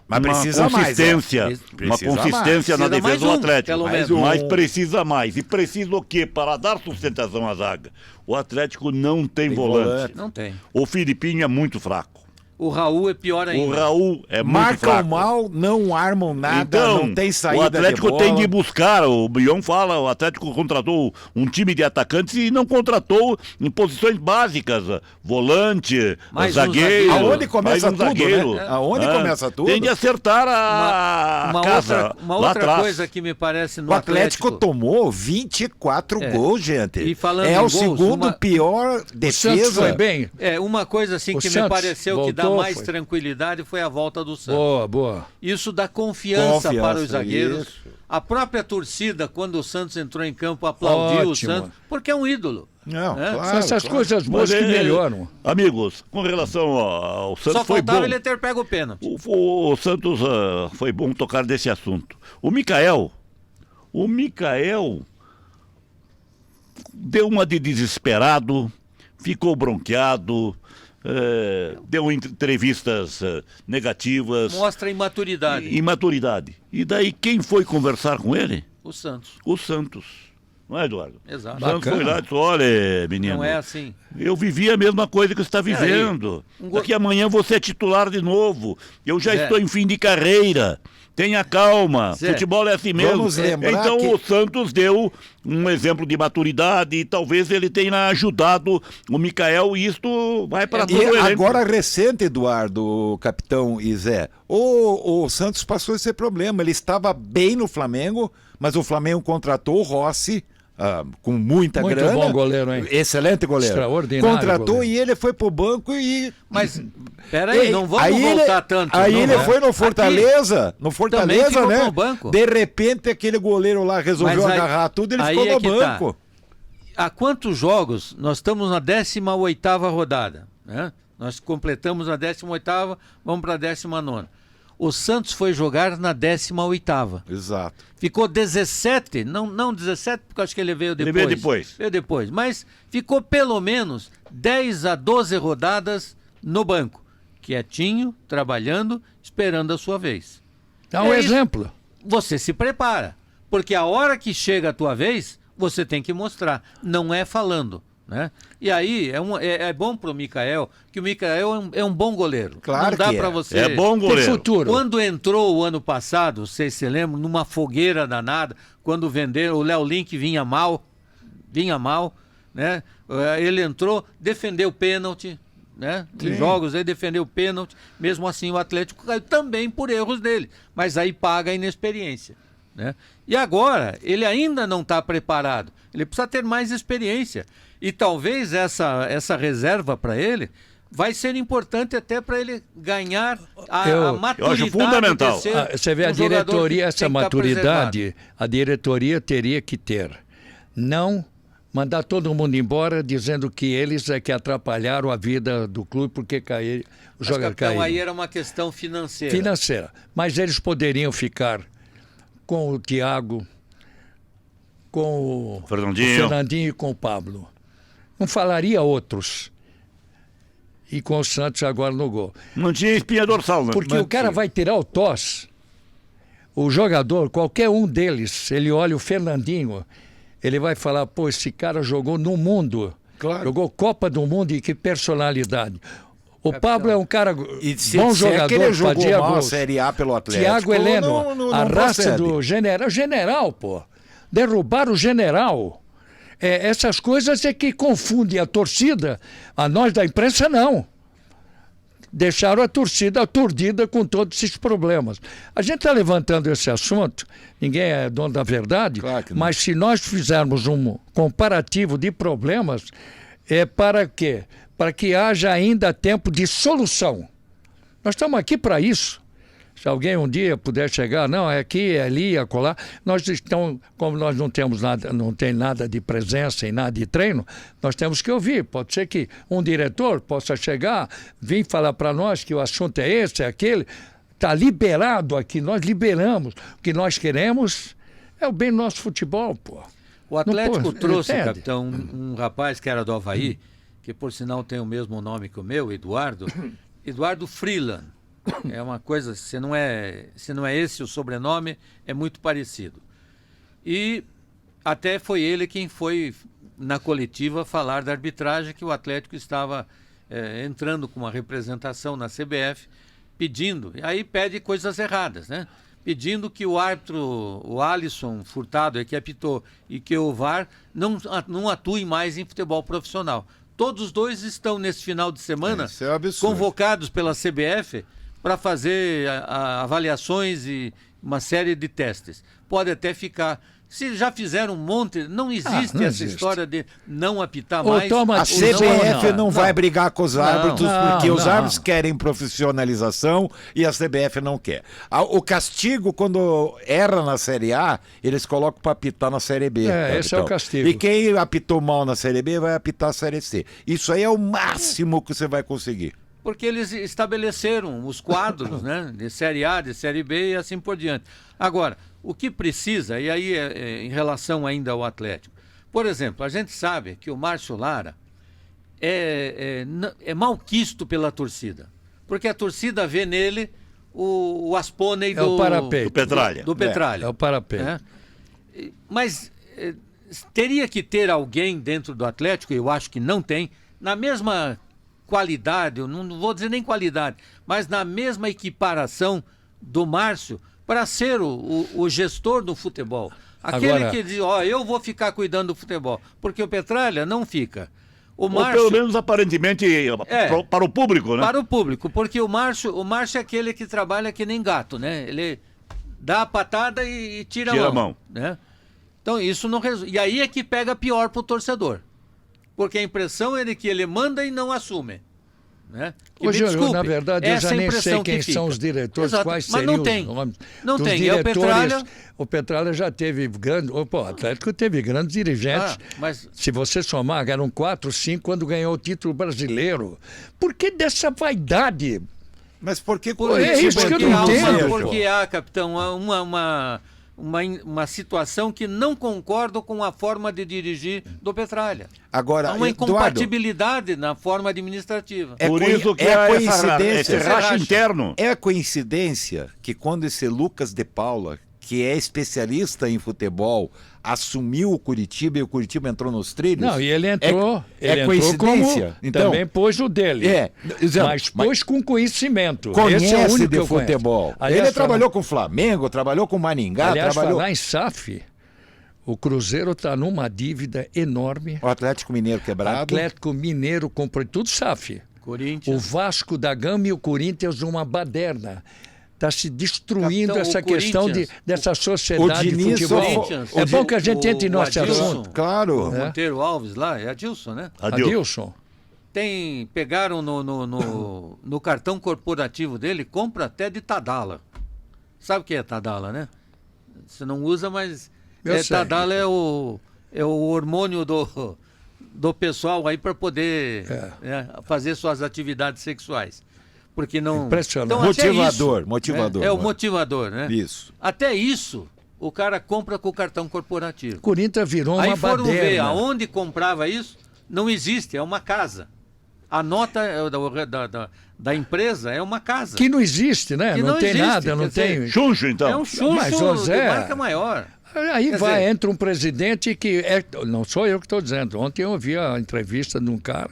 Mas uma precisa mais, consistência, ó. uma Precisa consistência na mais. defesa do Mais um, Atlético. pelo menos. Mas um. precisa mais. E precisa o quê? Para dar sustentação à zaga. O Atlético não tem volante. Não tem. O Filipinho é muito fraco. O Raul é pior ainda. O Raul é muito Marcam fraco. mal, não armam nada, Então, não tem saída o Atlético de bola. tem de buscar, o Bion fala, o Atlético contratou um time de atacantes e não contratou em posições básicas, volante, Mais um zagueiro. zagueiro. Aonde começa mais um tudo, zagueiro. né? Aonde começa tudo? Tem de acertar a casa Uma lá outra atrás. coisa que me parece no O Atlético tomou 24 gols, gente. E falando é em o gols, segundo uma- pior O Santos defesa. foi bem. Uma coisa assim O que me Santos pareceu que dá voltou, mais foi. tranquilidade foi a volta do Santos. Boa, boa. Isso dá confiança para os zagueiros. isso. A própria torcida, quando o Santos entrou em campo, aplaudiu Ótimo. o Santos, porque é um ídolo. Não, É? claro, São essas claro. coisas boas Mas que melhoram. Amigos, com relação ao Santos, Só foi faltava bom. ele ter pego o pênalti. O Santos foi bom tocar desse assunto. O Mikael deu uma de desesperado, ficou bronqueado, deu entrevistas negativas, Mostra a imaturidade. imaturidade. E daí quem foi conversar com ele? O Santos. O Santos. Não é, Eduardo? Exato. O Santos Bacana. foi lá e disse, olha, menino, Não é assim. eu vivi a mesma coisa que você está vivendo. Daqui amanhã você é titular de novo. Eu já Zé. estou em fim de carreira. Tenha calma. Zé, Futebol é assim mesmo. vamos lembrar Então que- o Santos deu um exemplo de maturidade e talvez ele tenha ajudado o Mikael e isto vai para todo o E elenco. agora recente, Eduardo, capitão e Zé, o Santos passou esse problema. Ele estava bem no Flamengo, mas o Flamengo contratou o Rossi com muita Muito grana. bom goleiro, hein? Excelente goleiro. Extraordinário Contratou goleiro. e ele foi pro banco e... Mas, peraí, não vamos Aí voltar tanto. Aí não, ele né? foi no Fortaleza, Também ficou né? no banco. De repente aquele goleiro lá resolveu Mas aí- agarrar tudo, ele aí ficou é no que tá. banco. Há quantos jogos? Nós estamos na 18ª rodada, né? Nós completamos a 18ª, vamos para a 19ª. O Santos foi jogar na 18ª. Exato. Ficou 17, não 17, porque eu acho que ele veio depois. veio depois. Veio depois, mas ficou pelo menos 10 a 12 rodadas no banco, quietinho, trabalhando, esperando a sua vez. Dá um É isso. exemplo. Você se prepara, porque a hora que chega a tua vez, você tem que mostrar, não é falando, né? E aí é bom pro Mikael, que o Mikael é um bom goleiro. Claro não dá que é. para você. É bom Tem goleiro. futuro. Quando entrou o ano passado, vocês se lembram, numa fogueira danada, quando venderam, o Léo Link vinha mal, né? Ele entrou, defendeu o pênalti, né? Em jogos aí defendeu o pênalti, mesmo assim o Atlético caiu também por erros dele, mas aí paga a inexperiência, né? E agora, ele ainda não está preparado, ele precisa ter mais experiência, e talvez essa reserva para ele vai ser importante até para ele ganhar a maturidade. acho fundamental. de ser Você vê a um jogador diretoria, que essa tem que tá maturidade, a diretoria teria que ter. Não mandar todo mundo embora dizendo que eles é que atrapalharam a vida do clube porque caíram, o Mas, jogador capitão, caiu. aí era uma questão financeira. Financeira. Mas eles poderiam ficar com o Thiago, com o Fernandinho e com o Pablo. Não falaria outros. E com o Santos agora no gol. Não tinha espinha dorsal, né? Porque o cara vai tirar o tosse. O jogador, qualquer um deles, ele olha o Fernandinho, ele vai falar, pô, esse cara jogou no mundo. Claro. Jogou Copa do Mundo e que personalidade. O Pablo é um cara E se bom disser jogador, que ele jogou fazia mal a gols. Série A pelo Atlético, Thiago Heleno, não a raça procede. do general, pô. Derrubaram o general. Essas coisas é que confundem a torcida. A nós da imprensa, não. deixaram a torcida aturdida com todos esses problemas. A gente está levantando esse assunto, ninguém é dono da verdade, Claro que não. mas se nós fizermos um comparativo de problemas, é para quê? Para que haja ainda tempo de solução. Nós estamos aqui para isso. Se alguém um dia puder chegar, não, é aqui, é ali, é acolá. Nós estamos, como nós não temos nada, não tem nada de presença e nada de treino, nós temos que ouvir. Pode ser que um diretor possa chegar, vir falar para nós que o assunto é esse, é aquele. Está liberado aqui, nós liberamos. O que nós queremos é o bem do nosso futebol, pô. O Atlético Não, pô, trouxe, entende? capitão, um rapaz que era do Avaí, que por sinal tem o mesmo nome que o meu, Eduardo Freeland. É uma coisa, se não é esse o sobrenome, é muito parecido. E até foi ele quem foi na coletiva falar da arbitragem, que o Atlético estava entrando com uma representação na CBF, pedindo, e aí pede coisas erradas, né? Pedindo que o árbitro, o Alisson Furtado, que apitou, e que o VAR não atue mais em futebol profissional. Todos os dois estão nesse final de semana Isso é um absurdo. convocados pela CBF para fazer avaliações e uma série de testes. Pode até ficar. Se já fizeram um monte, não existe não essa existe. história de não apitar Ou mais. toma- A Ou CBF não vai não. brigar com os árbitros porque os não. árbitros querem profissionalização e a CBF não quer. O castigo, quando erra na Série A, eles colocam para apitar na Série B. Esse é o castigo. E quem apitou mal na Série B vai apitar a Série C. Isso aí é o máximo que você vai conseguir. Porque eles estabeleceram os quadros, né, de Série A, de Série B e assim por diante. Agora, o que precisa, e aí em relação ainda ao Atlético, por exemplo, a gente sabe que o Márcio Lara é malquisto pela torcida, porque a torcida vê nele o Aspone É o parapeito. Do Petralha. Do Petralha. É o parapeito. né? Mas teria que ter alguém dentro do Atlético, eu acho que não tem, na mesma qualidade, eu não vou dizer nem qualidade, mas na mesma equiparação do Márcio para ser o gestor do futebol. Aquele Agora- que diz, eu vou ficar cuidando do futebol, porque o Petralha não fica. O Ou Márcio, pelo menos aparentemente para o público, né? para o público, porque o Márcio é aquele que trabalha que nem gato, né? Ele dá a patada e tira Tira a a mão. né? Então isso não resolve. E aí é que pega pior pro torcedor. Porque a impressão é de que ele manda e não assume. Né? Que, Hoje, me desculpe, na verdade, eu essa já nem impressão sei quem que são fica. os diretores, Exato, quais mas seriam não tem. os nomes Não dos tem. diretores. É o Petralha. O Petralha já teve grandes... O Atlético teve grandes dirigentes. Mas Se você somar, eram 4, 5 quando ganhou o título brasileiro. Por que dessa vaidade? Mas por que É isso que eu porque não há entendo, porque há, capitão, uma situação que não concorda com a forma de dirigir do Petralha. Agora, Há uma Eduardo, incompatibilidade na forma administrativa. É Por coi- isso que é há coincidência. esse racha interno. É coincidência que quando esse Lucas de Paula, que é especialista em futebol, assumiu o Curitiba e o Curitiba entrou nos trilhos? Não, e ele entrou. É ele coincidência? Entrou como, Então, também pôs o dele. exato, Mas pôs com conhecimento. conhece Esse é o único que de eu conheço. futebol. Aliás, Ele trabalhou com o Flamengo, trabalhou com o Maringá, Aliás, trabalhou... falar em SAF, o Cruzeiro está numa dívida enorme. O Atlético Mineiro quebrado. Atlético Mineiro comprou tudo SAF. O Corinthians. Vasco da Gama e o Corinthians uma baderna. Está se destruindo Capitão, essa o questão Corinthians, dessa sociedade o de Diniz futebol. Corinthians, É o bom Di- que a gente entre o nesse Adilson. assunto. Claro. É. Monteiro Alves lá, é Adilson, né? Adilson. Pegaram no cartão corporativo dele, compra até de Tadala. Sabe o que é Tadala, né? Você não usa, mas Eu sei. Tadala é o hormônio do pessoal aí para poder fazer suas atividades sexuais. Porque não. Impressionante. Então, até Motivador, isso, motivador. É o motivador, né? Isso. Até isso, o cara compra com o cartão corporativo. O Corinthians virou Aí uma foram ver baderna. aonde comprava isso, não existe, é uma casa. A nota da empresa é uma casa. Que não existe, né? Que não não tem existe, nada, não quer dizer, tem. Chuncho, então. É um churro Mas, José, de marca maior. Aí Quer vai, dizer- entra um presidente que não sou eu que estou dizendo. Ontem eu ouvi a entrevista de um cara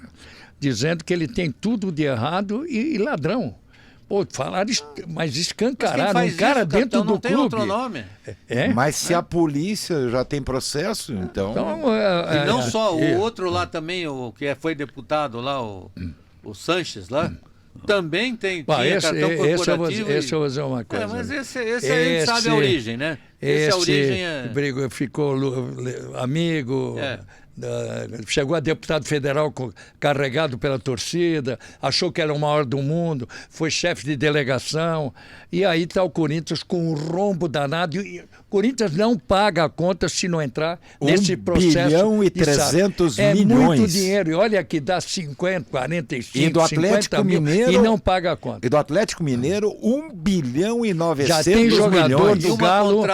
dizendo que ele tem tudo de errado e ladrão. Pô, falar mas Mas escancarado, quem faz um cara isso, dentro capitão, do não tem clube. outro nome. É? Mas se a polícia já tem processo, então... Então, E não só, é. o outro lá também, foi deputado lá, o Sanches lá, também tinha Esse cartão corporativo. eu vou dizer uma coisa. Mas esse a gente sabe a origem, né? A origem é... ficou amigo... Chegou a deputado federal carregado pela torcida, achou que era o maior do mundo, foi chefe de delegação, e aí está o Corinthians com um rombo danado. E o Corinthians não paga a conta se não entrar nesse processo. 1 bilhão e 300 milhões. É muito dinheiro, e olha que dá 50, 45, e do Atlético 50 mil, Mineiro, e não paga a conta. E do Atlético Mineiro, 1 bilhão e 900 Já tem jogador milhões. do Galo.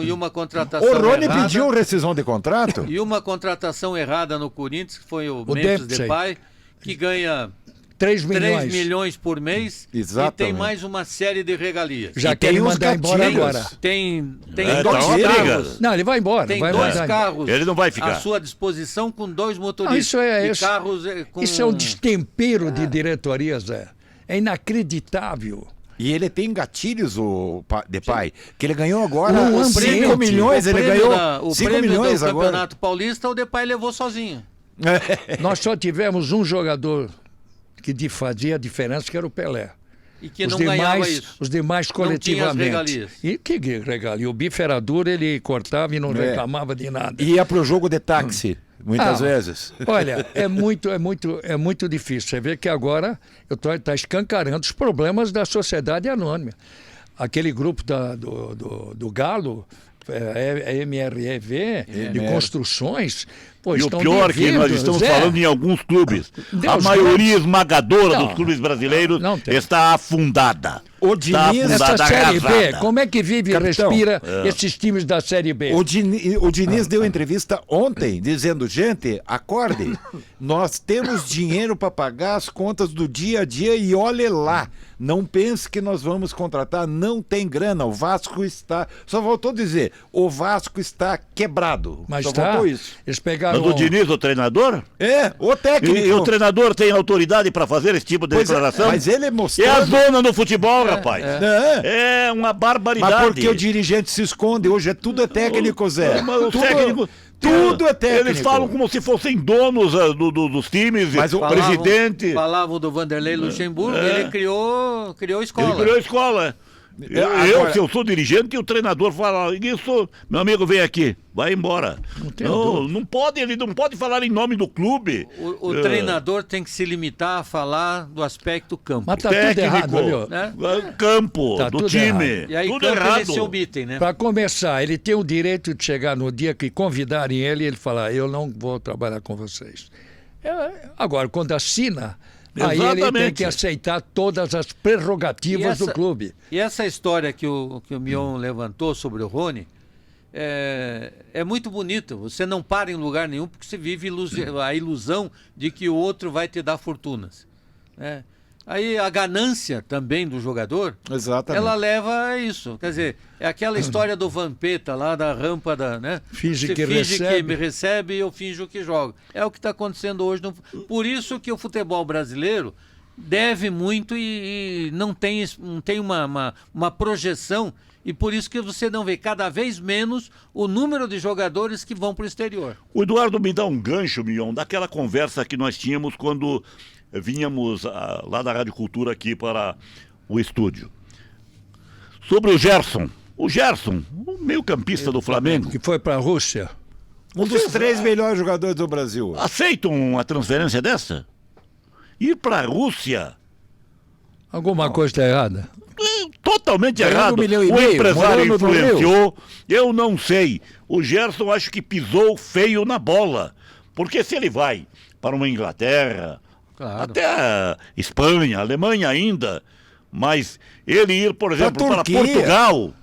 E uma contratação O Rony errada, pediu rescisão de contrato? E uma contratação errada no Corinthians, que foi o Memphis Depay, que ganha 3 milhões por mês. Exatamente. E tem mais uma série de regalias. Já querem mandar embora agora. Tem dois carros. Não, ele vai embora. Tem vai dois mandar carros Ele não vai ficar. à sua disposição com 2 motoristas. Não, isso é um destempero de diretoria, Zé. É inacreditável. E ele tem gatilhos, o Depay, que ele ganhou agora Um 5 milhões, ele ganhou 5 milhões do agora. Campeonato Paulista, o Depay levou sozinho. Nós só tivemos um jogador que fazia a diferença, que era o Pelé. E que não ganhava isso. Os demais Não tinha as coletivamente. regalias. E que regalia? O bife era duro, ele cortava e não reclamava de nada. E ia pro jogo de táxi, muitas Ah, vezes. Olha, é muito difícil. Você vê que agora está escancarando os problemas da sociedade anônima. Aquele grupo do Galo, MREV, de construções... Pô, e o pior é que nós estamos falando em alguns clubes. A maioria esmagadora dos clubes brasileiros está afundada. O Diniz, essa Série B, arrasada. como é que vive e respira esses times da Série B? O Diniz deu entrevista ontem dizendo, gente, acorde, nós temos dinheiro para pagar as contas do dia a dia e olhe lá, não pense que nós vamos contratar, não tem grana, o Vasco está, só voltou a dizer, o Vasco está quebrado. Mas só voltou isso. Eles pegaram... Mas o Diniz, o treinador? É, o técnico. E o treinador tem autoridade para fazer esse tipo de declaração? Mas ele mostrou... É a zona no futebol, rapaz. É uma barbaridade. Mas porque o dirigente se esconde, hoje tudo é técnico, Zé. Mas o técnico... Tudo é técnico. Eles falam como se fossem donos dos times, mas o presidente. Falavam do Vanderlei Luxemburgo, ele criou escola. Ele criou escola. Se eu sou dirigente e o treinador fala isso, meu amigo, vem aqui, vai embora. Ele não pode falar em nome do clube. O treinador tem que se limitar a falar do aspecto campo. Mas tá tudo errado, viu? Né? Campo, tá do time. Errado. E aí tudo errado. Eles se omitem, né? Para começar, ele tem o direito de chegar no dia que convidarem ele e ele falar, eu não vou trabalhar com vocês. Agora, quando assina... Aí ele tem que aceitar todas as prerrogativas do clube. E essa história que o Mion levantou sobre o Rony é muito bonita. Você não para em lugar nenhum porque você vive a ilusão de que o outro vai te dar fortunas. Né? Aí a ganância também do jogador, ela leva a isso. Quer dizer, é aquela história do Vampeta lá da rampa da... Né? Finge que me recebe e eu finjo que jogo. É o que está acontecendo hoje. Por isso que o futebol brasileiro deve muito e não tem uma projeção. E por isso que você não vê cada vez menos o número de jogadores que vão para o exterior. O Eduardo me dá um gancho, Mion, daquela conversa que nós tínhamos quando... Vínhamos lá da Rádio Cultura aqui para o estúdio. Sobre o Gerson, o meio-campista do Flamengo. Que foi para a Rússia. Um dos 3 melhores jogadores do Brasil. Aceitam uma transferência dessa? Ir para a Rússia? Alguma coisa está errada? Totalmente errado. O empresário influenciou. Eu não sei. O Gerson acho que pisou feio na bola. Porque se ele vai para uma Inglaterra... Claro. Até a Espanha, a Alemanha ainda, mas ele ir, por exemplo, para Portugal,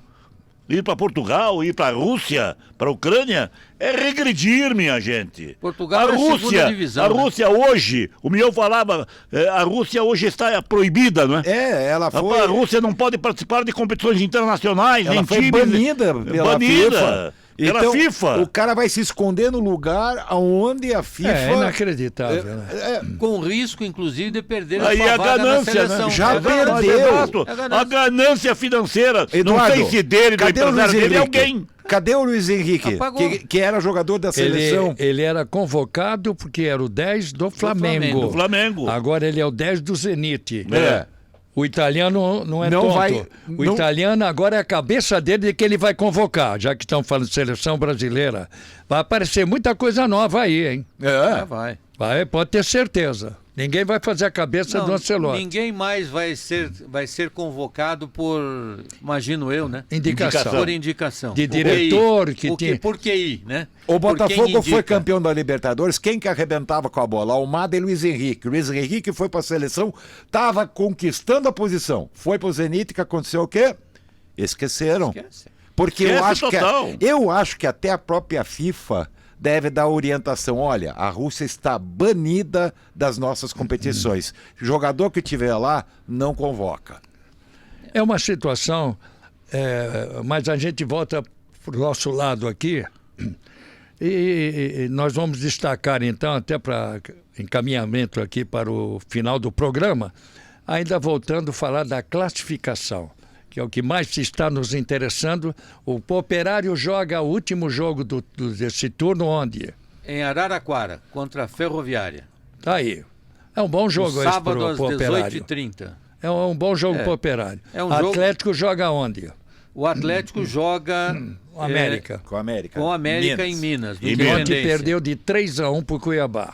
ir para a Rússia, para a Ucrânia, é regredir, minha gente. Portugal é segunda divisão. A Rússia hoje, o Mion falava, a Rússia hoje está proibida, não é? Ela foi... A Rússia não pode participar de competições internacionais, ela nem foi times... banida pela FIFA. Pela FIFA. O cara vai se esconder no lugar onde a FIFA... É inacreditável, né? Com risco, inclusive, de perder a sua vaga na seleção. Né? Já perdeu. A ganância financeira. Eduardo, não sei se dele, do empresário dele, é alguém. Cadê o Luiz Henrique? Apagou. Que era jogador da seleção. Ele era convocado porque era o 10 do Flamengo. Do Flamengo. Agora ele é o 10 do Zenit. É. O italiano não é Não tonto. vai- O não- italiano agora é a cabeça dele de que ele vai convocar, já que estão falando de seleção brasileira. Vai aparecer muita coisa nova aí, hein? É. Vai. Pode ter certeza. Ninguém vai fazer a cabeça do Ancelotti. Ninguém mais vai ser convocado por, imagino eu, né? Indicação. Por indicação. De Por diretor, QI. que Por tinha- Por QI, né? O Por quem Botafogo foi indica. campeão da Libertadores. Quem que arrebentava com a bola? Almada e Luiz Henrique. Luiz Henrique foi para a seleção, estava conquistando a posição. Foi para o Zenit, que aconteceu o quê? Esqueceram. Esquece. Porque Esquece total. eu acho que até a própria FIFA deve dar orientação. Olha, a Rússia está banida das nossas competições. Jogador que tiver lá, não convoca. É uma situação, mas a gente volta para o nosso lado aqui e nós vamos destacar então, até para encaminhamento aqui para o final do programa, ainda voltando a falar da classificação, que é o que mais está nos interessando. O Operário joga o último jogo desse turno onde? Em Araraquara, contra a Ferroviária. Tá aí. É um bom jogo No esse sábado pro às Operário. 18h30. É um bom jogo pro Operário. É um jogo- Atlético joga onde? O Atlético joga O América. Com a América. com a América em Minas. no E Ontem Independência. perdeu de 3-1 pro Cuiabá.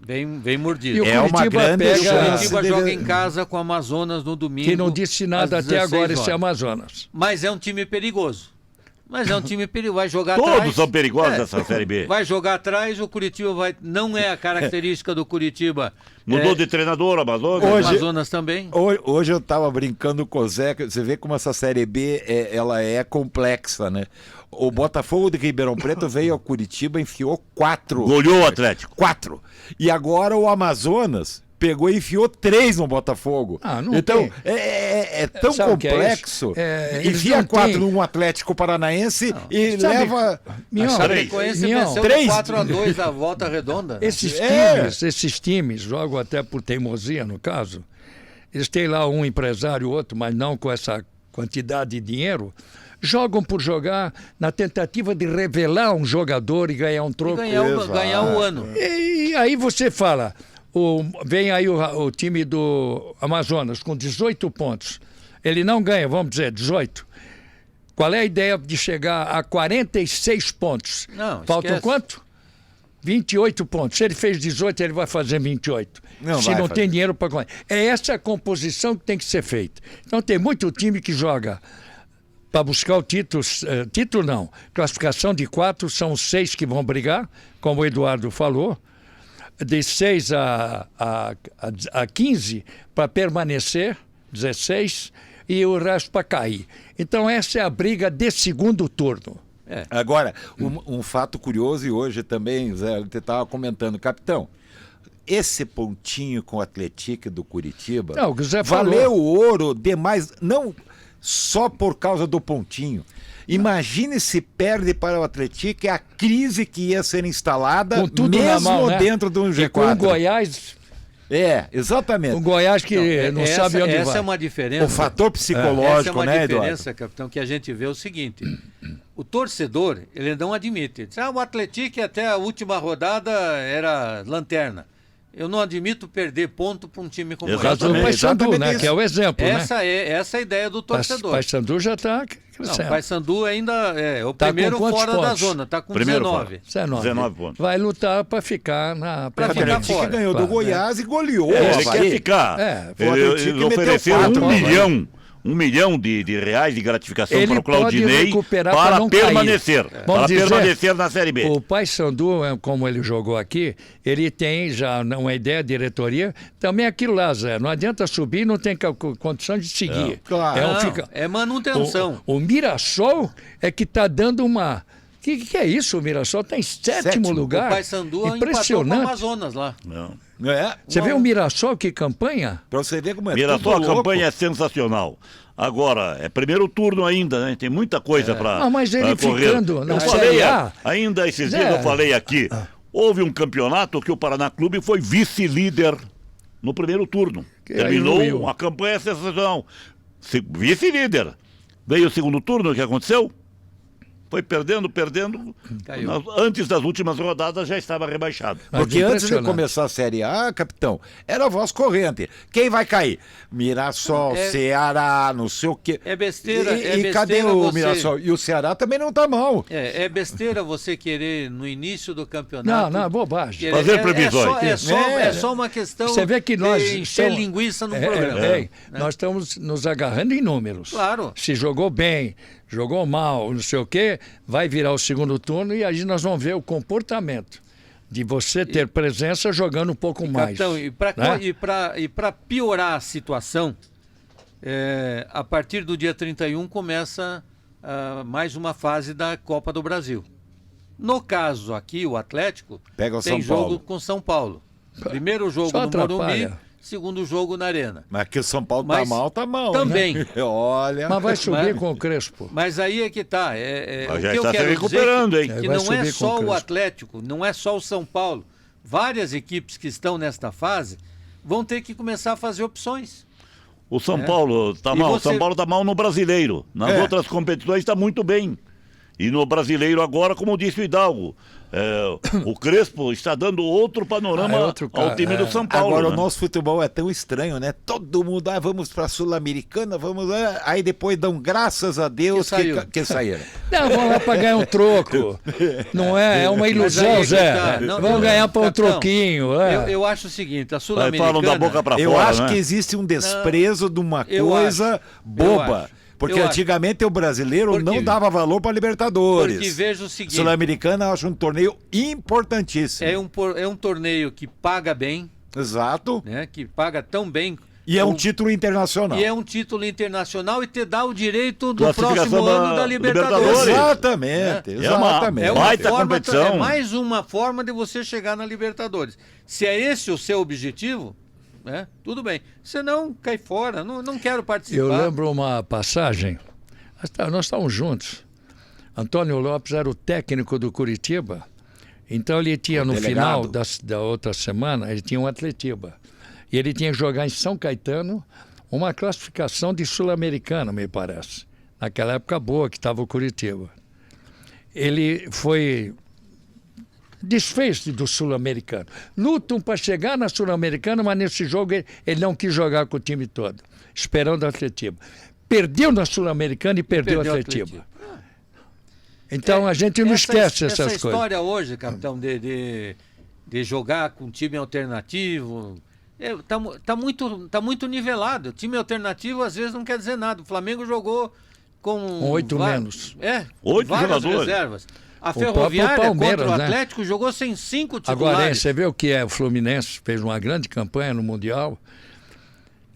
Bem mordido. E o É uma Curitiba grande pega- O chance. Curitiba dele- joga em casa com o Amazonas no domingo. Que não disse nada às até agora 16 esse horas. Amazonas. Mas é um time perigoso. Vai jogar Todos atrás. são perigosos nessa Série B. Vai jogar atrás, o Curitiba vai. Não é a característica do Curitiba. Mudou de treinador, Amazonas. Hoje- Amazonas também. Hoje eu estava brincando com o Zé, que você vê como essa Série B ela é complexa, né? O Botafogo de Ribeirão Preto veio ao Curitiba, enfiou 4. Goleou o Atlético. 4. E agora o Amazonas pegou e enfiou 3 no Botafogo. Ah, não então, tem. é tão Sabe o que é complexo. isso? Eles Enfia não 4 têm- num Atlético Paranaense e Sabe- leva... Mion, A Chapecoense Mion, venceu três- de 4-2 a volta redonda. esses times jogam até por teimosia, no caso. Eles têm lá um empresário, outro, mas não com essa quantidade de dinheiro. Jogam por jogar na tentativa de revelar um jogador e ganhar um E troco. ganhar o ano. E aí você fala, vem aí o time do Amazonas com 18 pontos. Ele não ganha, vamos dizer, 18. Qual é a ideia de chegar a 46 pontos? Não, Faltam esquece. quanto? 28 pontos. Se ele fez 18, ele vai fazer 28. Não Se vai não fazer. tem dinheiro para ganhar. É essa a composição que tem que ser feita. Então tem muito time que joga para buscar o título, título não, classificação de 4, são os 6 que vão brigar, como o Eduardo falou, de 6 a 15 para permanecer, 16, e o resto para cair. Então essa é a briga de segundo turno. Agora, um fato curioso, e hoje também, Zé, você estava comentando, capitão, esse pontinho com o Atlético do Curitiba Não, o Zé falou. valeu o ouro demais, não só por causa do pontinho. Imagine se perde para o Atlético, é a crise que ia ser instalada Com tudo mesmo na mão, né? dentro de um E com o G4. Goiás, Exatamente. o Goiás que não sabe onde essa vai. é uma diferença. O fator Essa é psicológico, uma né, Eduardo? diferença, capitão, que a gente vê o seguinte. O torcedor, ele não admite. Ele diz, o Atlético até a última rodada era lanterna. Eu não admito perder ponto para um time como Caso do Exatamente, Paysandu, exatamente né? isso. Que é o exemplo, né? essa é a ideia do torcedor. Paysandu já está Não, crescendo. o Paysandu ainda é o Tá com primeiro quantos fora da pontos? zona, está com Primeiro 19. 19 pontos. Vai lutar para ficar na Pra O ficar Atlético fora. ganhou Claro, do Goiás e goleou o Ele Avaí. quer ficar. o Atlético Eles meteu ofereceram 4 1 ao Avaí. milhão. 1 milhão de reais de gratificação Ele para o pode Claudinei recuperar pra para não cair. permanecer. Vamos Para dizer, permanecer na Série B. O Paysandu, como ele jogou aqui, ele tem já uma ideia, diretoria, também aquilo lá, Zé. Não adianta subir, não tem condição de seguir. Claro. Não, é manutenção. O Mirassol é que está dando uma... Que é isso? O Mirassol está em sétimo Sétimo. lugar. O Paysandu empatou com o Impressionante. Amazonas lá. Não. Você vê o Mirassol que campanha? Pra você ver como é Mirassol, a tudo louco. campanha é sensacional. Agora, é primeiro turno ainda, né? Tem muita coisa para Ah, mas ele correr. ficando na Eu Série falei, A. ainda esses Zé. dias eu falei aqui, houve um campeonato que o Paraná Clube foi vice-líder no primeiro turno. Que aí Terminou ruiu. uma campanha sensacional. Vice-líder. Veio o segundo turno, o que aconteceu? Foi perdendo. Caiu. Antes das últimas rodadas já estava rebaixado. Mas Porque antes de impressionante. começar a Série A, capitão, era a voz corrente. Quem vai cair? Mirassol, Ceará, não sei o quê. É besteira, E cadê o Mirassol? E o Ceará também não tá mal. É besteira você querer, no início do campeonato... Não, bobagem. querer- Fazer previsões. É só uma questão Você vê que nós de encher estamos- linguiça no programa. Nós estamos nos agarrando em números. Claro. Se jogou bem, jogou mal, não sei o quê, vai virar o segundo turno e aí nós vamos ver o comportamento de você ter presença jogando um pouco mais. Capitão, e para piorar a situação, a partir do dia 31 começa mais uma fase da Copa do Brasil. No caso aqui, o Atlético Pega o tem São jogo Paulo. com São Paulo. Primeiro jogo Só no Morumbi, atrapalha. segundo jogo na Arena. Mas que o São Paulo Mas tá mal. também. Né? Olha. Mas vai subir Mas- com o Crespo. Mas aí é que tá. Mas O já que eu está se quero recuperando, dizer hein? que Vai não é subir com só o o Crespo. Atlético, não é só o São Paulo. Várias equipes que estão nesta fase vão ter que começar a fazer opções. O São Paulo tá E mal. você- O São Paulo tá mal no brasileiro. Nas outras competições está muito bem. E no brasileiro agora, como disse o Hidalgo, o Crespo está dando outro panorama É outro cara, ao time do São Paulo. Agora né? o nosso futebol é tão estranho, né? Todo mundo, vamos pra Sul-Americana, vamos lá. Aí depois dão graças a Deus que saíram. Não, vamos lá para ganhar um troco. Não é uma Mas aí ilusão, é que Zé. tá. Não, Vamos ganhar para um Capitão, troquinho. Eu acho o seguinte, a Aí falam Sul-Americana... da boca pra Eu fora, acho né? que existe um desprezo de uma eu coisa acho, boba. eu Porque acho. antigamente o brasileiro Porque- não dava valor para Libertadores. Porque veja o seguinte, Sul-Americana eu acho um torneio importantíssimo. é um torneio que paga bem, Exato. né? Que paga tão bem. E é um como- título internacional. E é um título internacional e te dá o direito do Classificação próximo ano da da Libertadores. Libertadores. Exatamente, É uma exatamente. baita competição. É mais uma forma de você chegar na Libertadores. Se é esse o seu objetivo, né? Tudo bem. Se não, cai fora. Não quero participar. Eu lembro uma passagem. Nós estávamos juntos. Antônio Lopes era o técnico do Curitiba. Então ele tinha, no delegado. final da outra semana, ele tinha um Atletiba. E ele tinha que jogar em São Caetano uma classificação de Sul-Americana, me parece. Naquela época boa que estava o Curitiba. Ele desfez-se do Sul-Americano. Lutam para chegar na Sul-Americana, mas nesse jogo ele não quis jogar com o time todo, esperando o Atletiba. Perdeu na Sul-Americana e perdeu o Atletiba. Então a gente não esquece essas essa coisas. história hoje, capitão, de jogar com time alternativo, tá muito nivelado. Time alternativo às vezes não quer dizer nada. O Flamengo jogou com 8 menos. 8 várias jogadores. reservas. A próprio Ferroviária Palmeiras, contra o né? Atlético jogou sem 5 Agora, titulares. você vê o que é o Fluminense, fez uma grande campanha no Mundial,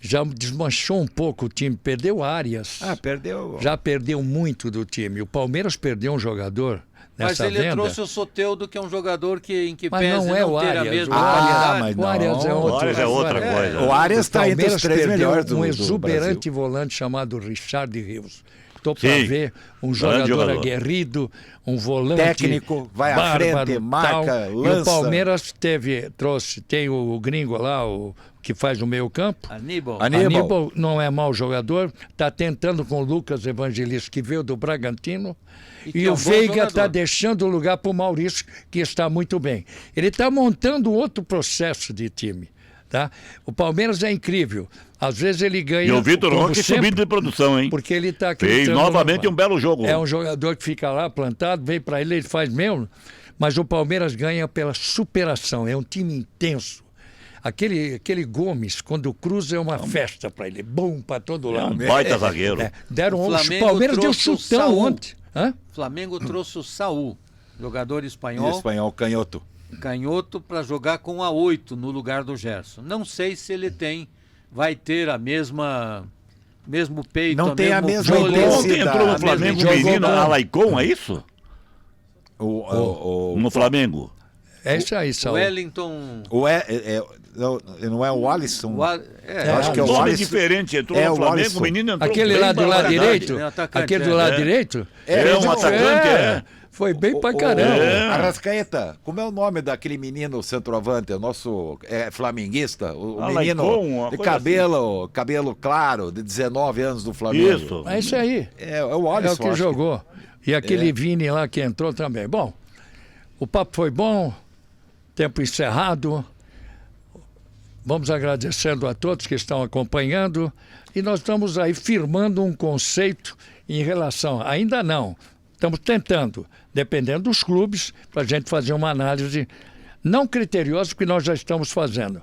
já desmanchou um pouco o time, perdeu áreas. Perdeu. Já perdeu muito do time. O Palmeiras perdeu um jogador Mas nessa ele venda. trouxe o Soteldo, que é um jogador em que Mas pese não é o ter a Arias. mesma O Arias- qualidade. mas O Arias é não. outro. O Arias é outra coisa. O Arias está entre os Palmeiras 3 perdeu melhores do um Brasil. exuberante volante chamado Richard Rios. Estou para Sim, ver um grande jogador jogador. aguerrido, um volante Técnico, vai à bárbaro, frente, marca, tal. E lança. o Palmeiras tem o gringo lá, o que faz o meio campo. Aníbal. Aníbal não é mau jogador, está tentando com o Lucas Evangelista, que veio do Bragantino, E que e é um o bom Veiga jogador. está deixando o lugar para o Maurício, que está muito bem. Ele está montando outro processo de time. Tá? O Palmeiras é incrível. Às vezes ele ganha. E o Vitor como Roque sempre, subindo de produção, hein? porque ele está Fez novamente um belo jogo. É um jogador que fica lá plantado, vem para ele faz mesmo. Mas o Palmeiras ganha pela superação. É um time intenso. Aquele Gomes, quando cruza, é uma festa para ele. Bom para todo É um lado. baita zagueiro. Deram O o Flamengo Palmeiras deu trouxe o chutão Saul. ontem. Hã? Flamengo trouxe o Saul, jogador espanhol, Espanhol canhoto. canhoto, para jogar com a 8 no lugar do Gerson. Não sei se ele vai ter a mesmo peito, Não tem a mesma fôlego. intensidade. Ontem entrou no Mesmo Flamengo o jogou menino bom. Alaicon, é isso? O No Flamengo. É isso aí, Saul. Wellington... não é o Alisson. É, acho que é o nome Alisson. diferente, entrou É no o Flamengo, Alisson. o menino entrou Aquele bem lá do lado barbaridade. direito? É, atacante, Aquele do lado é. direito? É um atacante, é. Foi bem pra caramba. Arrascaeta, como é o nome daquele menino centroavante? O nosso flamenguista? O Alaicon, menino uma de coisa cabelo claro, de 19 anos do Flamengo. Isso. É isso aí. É o É Alisson. o que acho jogou. E aquele Vini lá que entrou também. Bom, o papo foi bom, tempo encerrado. Vamos agradecendo a todos que estão acompanhando. E nós estamos aí firmando um conceito em relação... Ainda não, estamos tentando, dependendo dos clubes, para a gente fazer uma análise não criteriosa, que nós já estamos fazendo,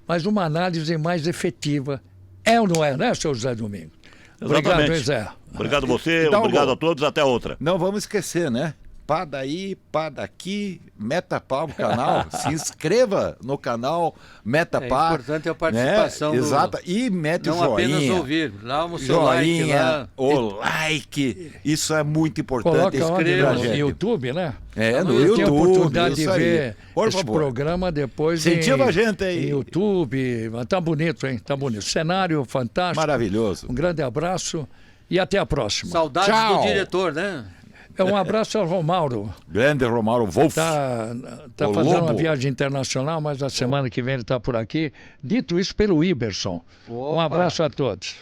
mas uma análise mais efetiva. É ou não é, né, seu José Domingos? Obrigado, hein, Zé. Obrigado a você, Então, obrigado a todos, até outra. Não vamos esquecer, né? Pá daí, pá daqui, meta pau no canal. Se inscreva no canal Meta Pá. É importante a participação. Né? Exato. E mete o não joinha. apenas ouvir, dá o seu like Joinha, lá. o like. Isso é muito importante. Coloca onde? Escreva, No gente. YouTube, né? É, no Eu tenho a YouTube. oportunidade de isso aí. ver Por esse favor. programa depois Incentiva a gente em aí. YouTube. Tá bonito, hein? Tá bonito. Cenário fantástico. Maravilhoso. Um grande abraço e até a próxima. Saudades Tchau. do diretor, né? Um abraço ao Romauro. Grande Romário Wolf. Tá O fazendo uma Lobo. viagem internacional, mas a semana que vem ele está por aqui. Dito isso pelo Iberson. Um abraço a todos.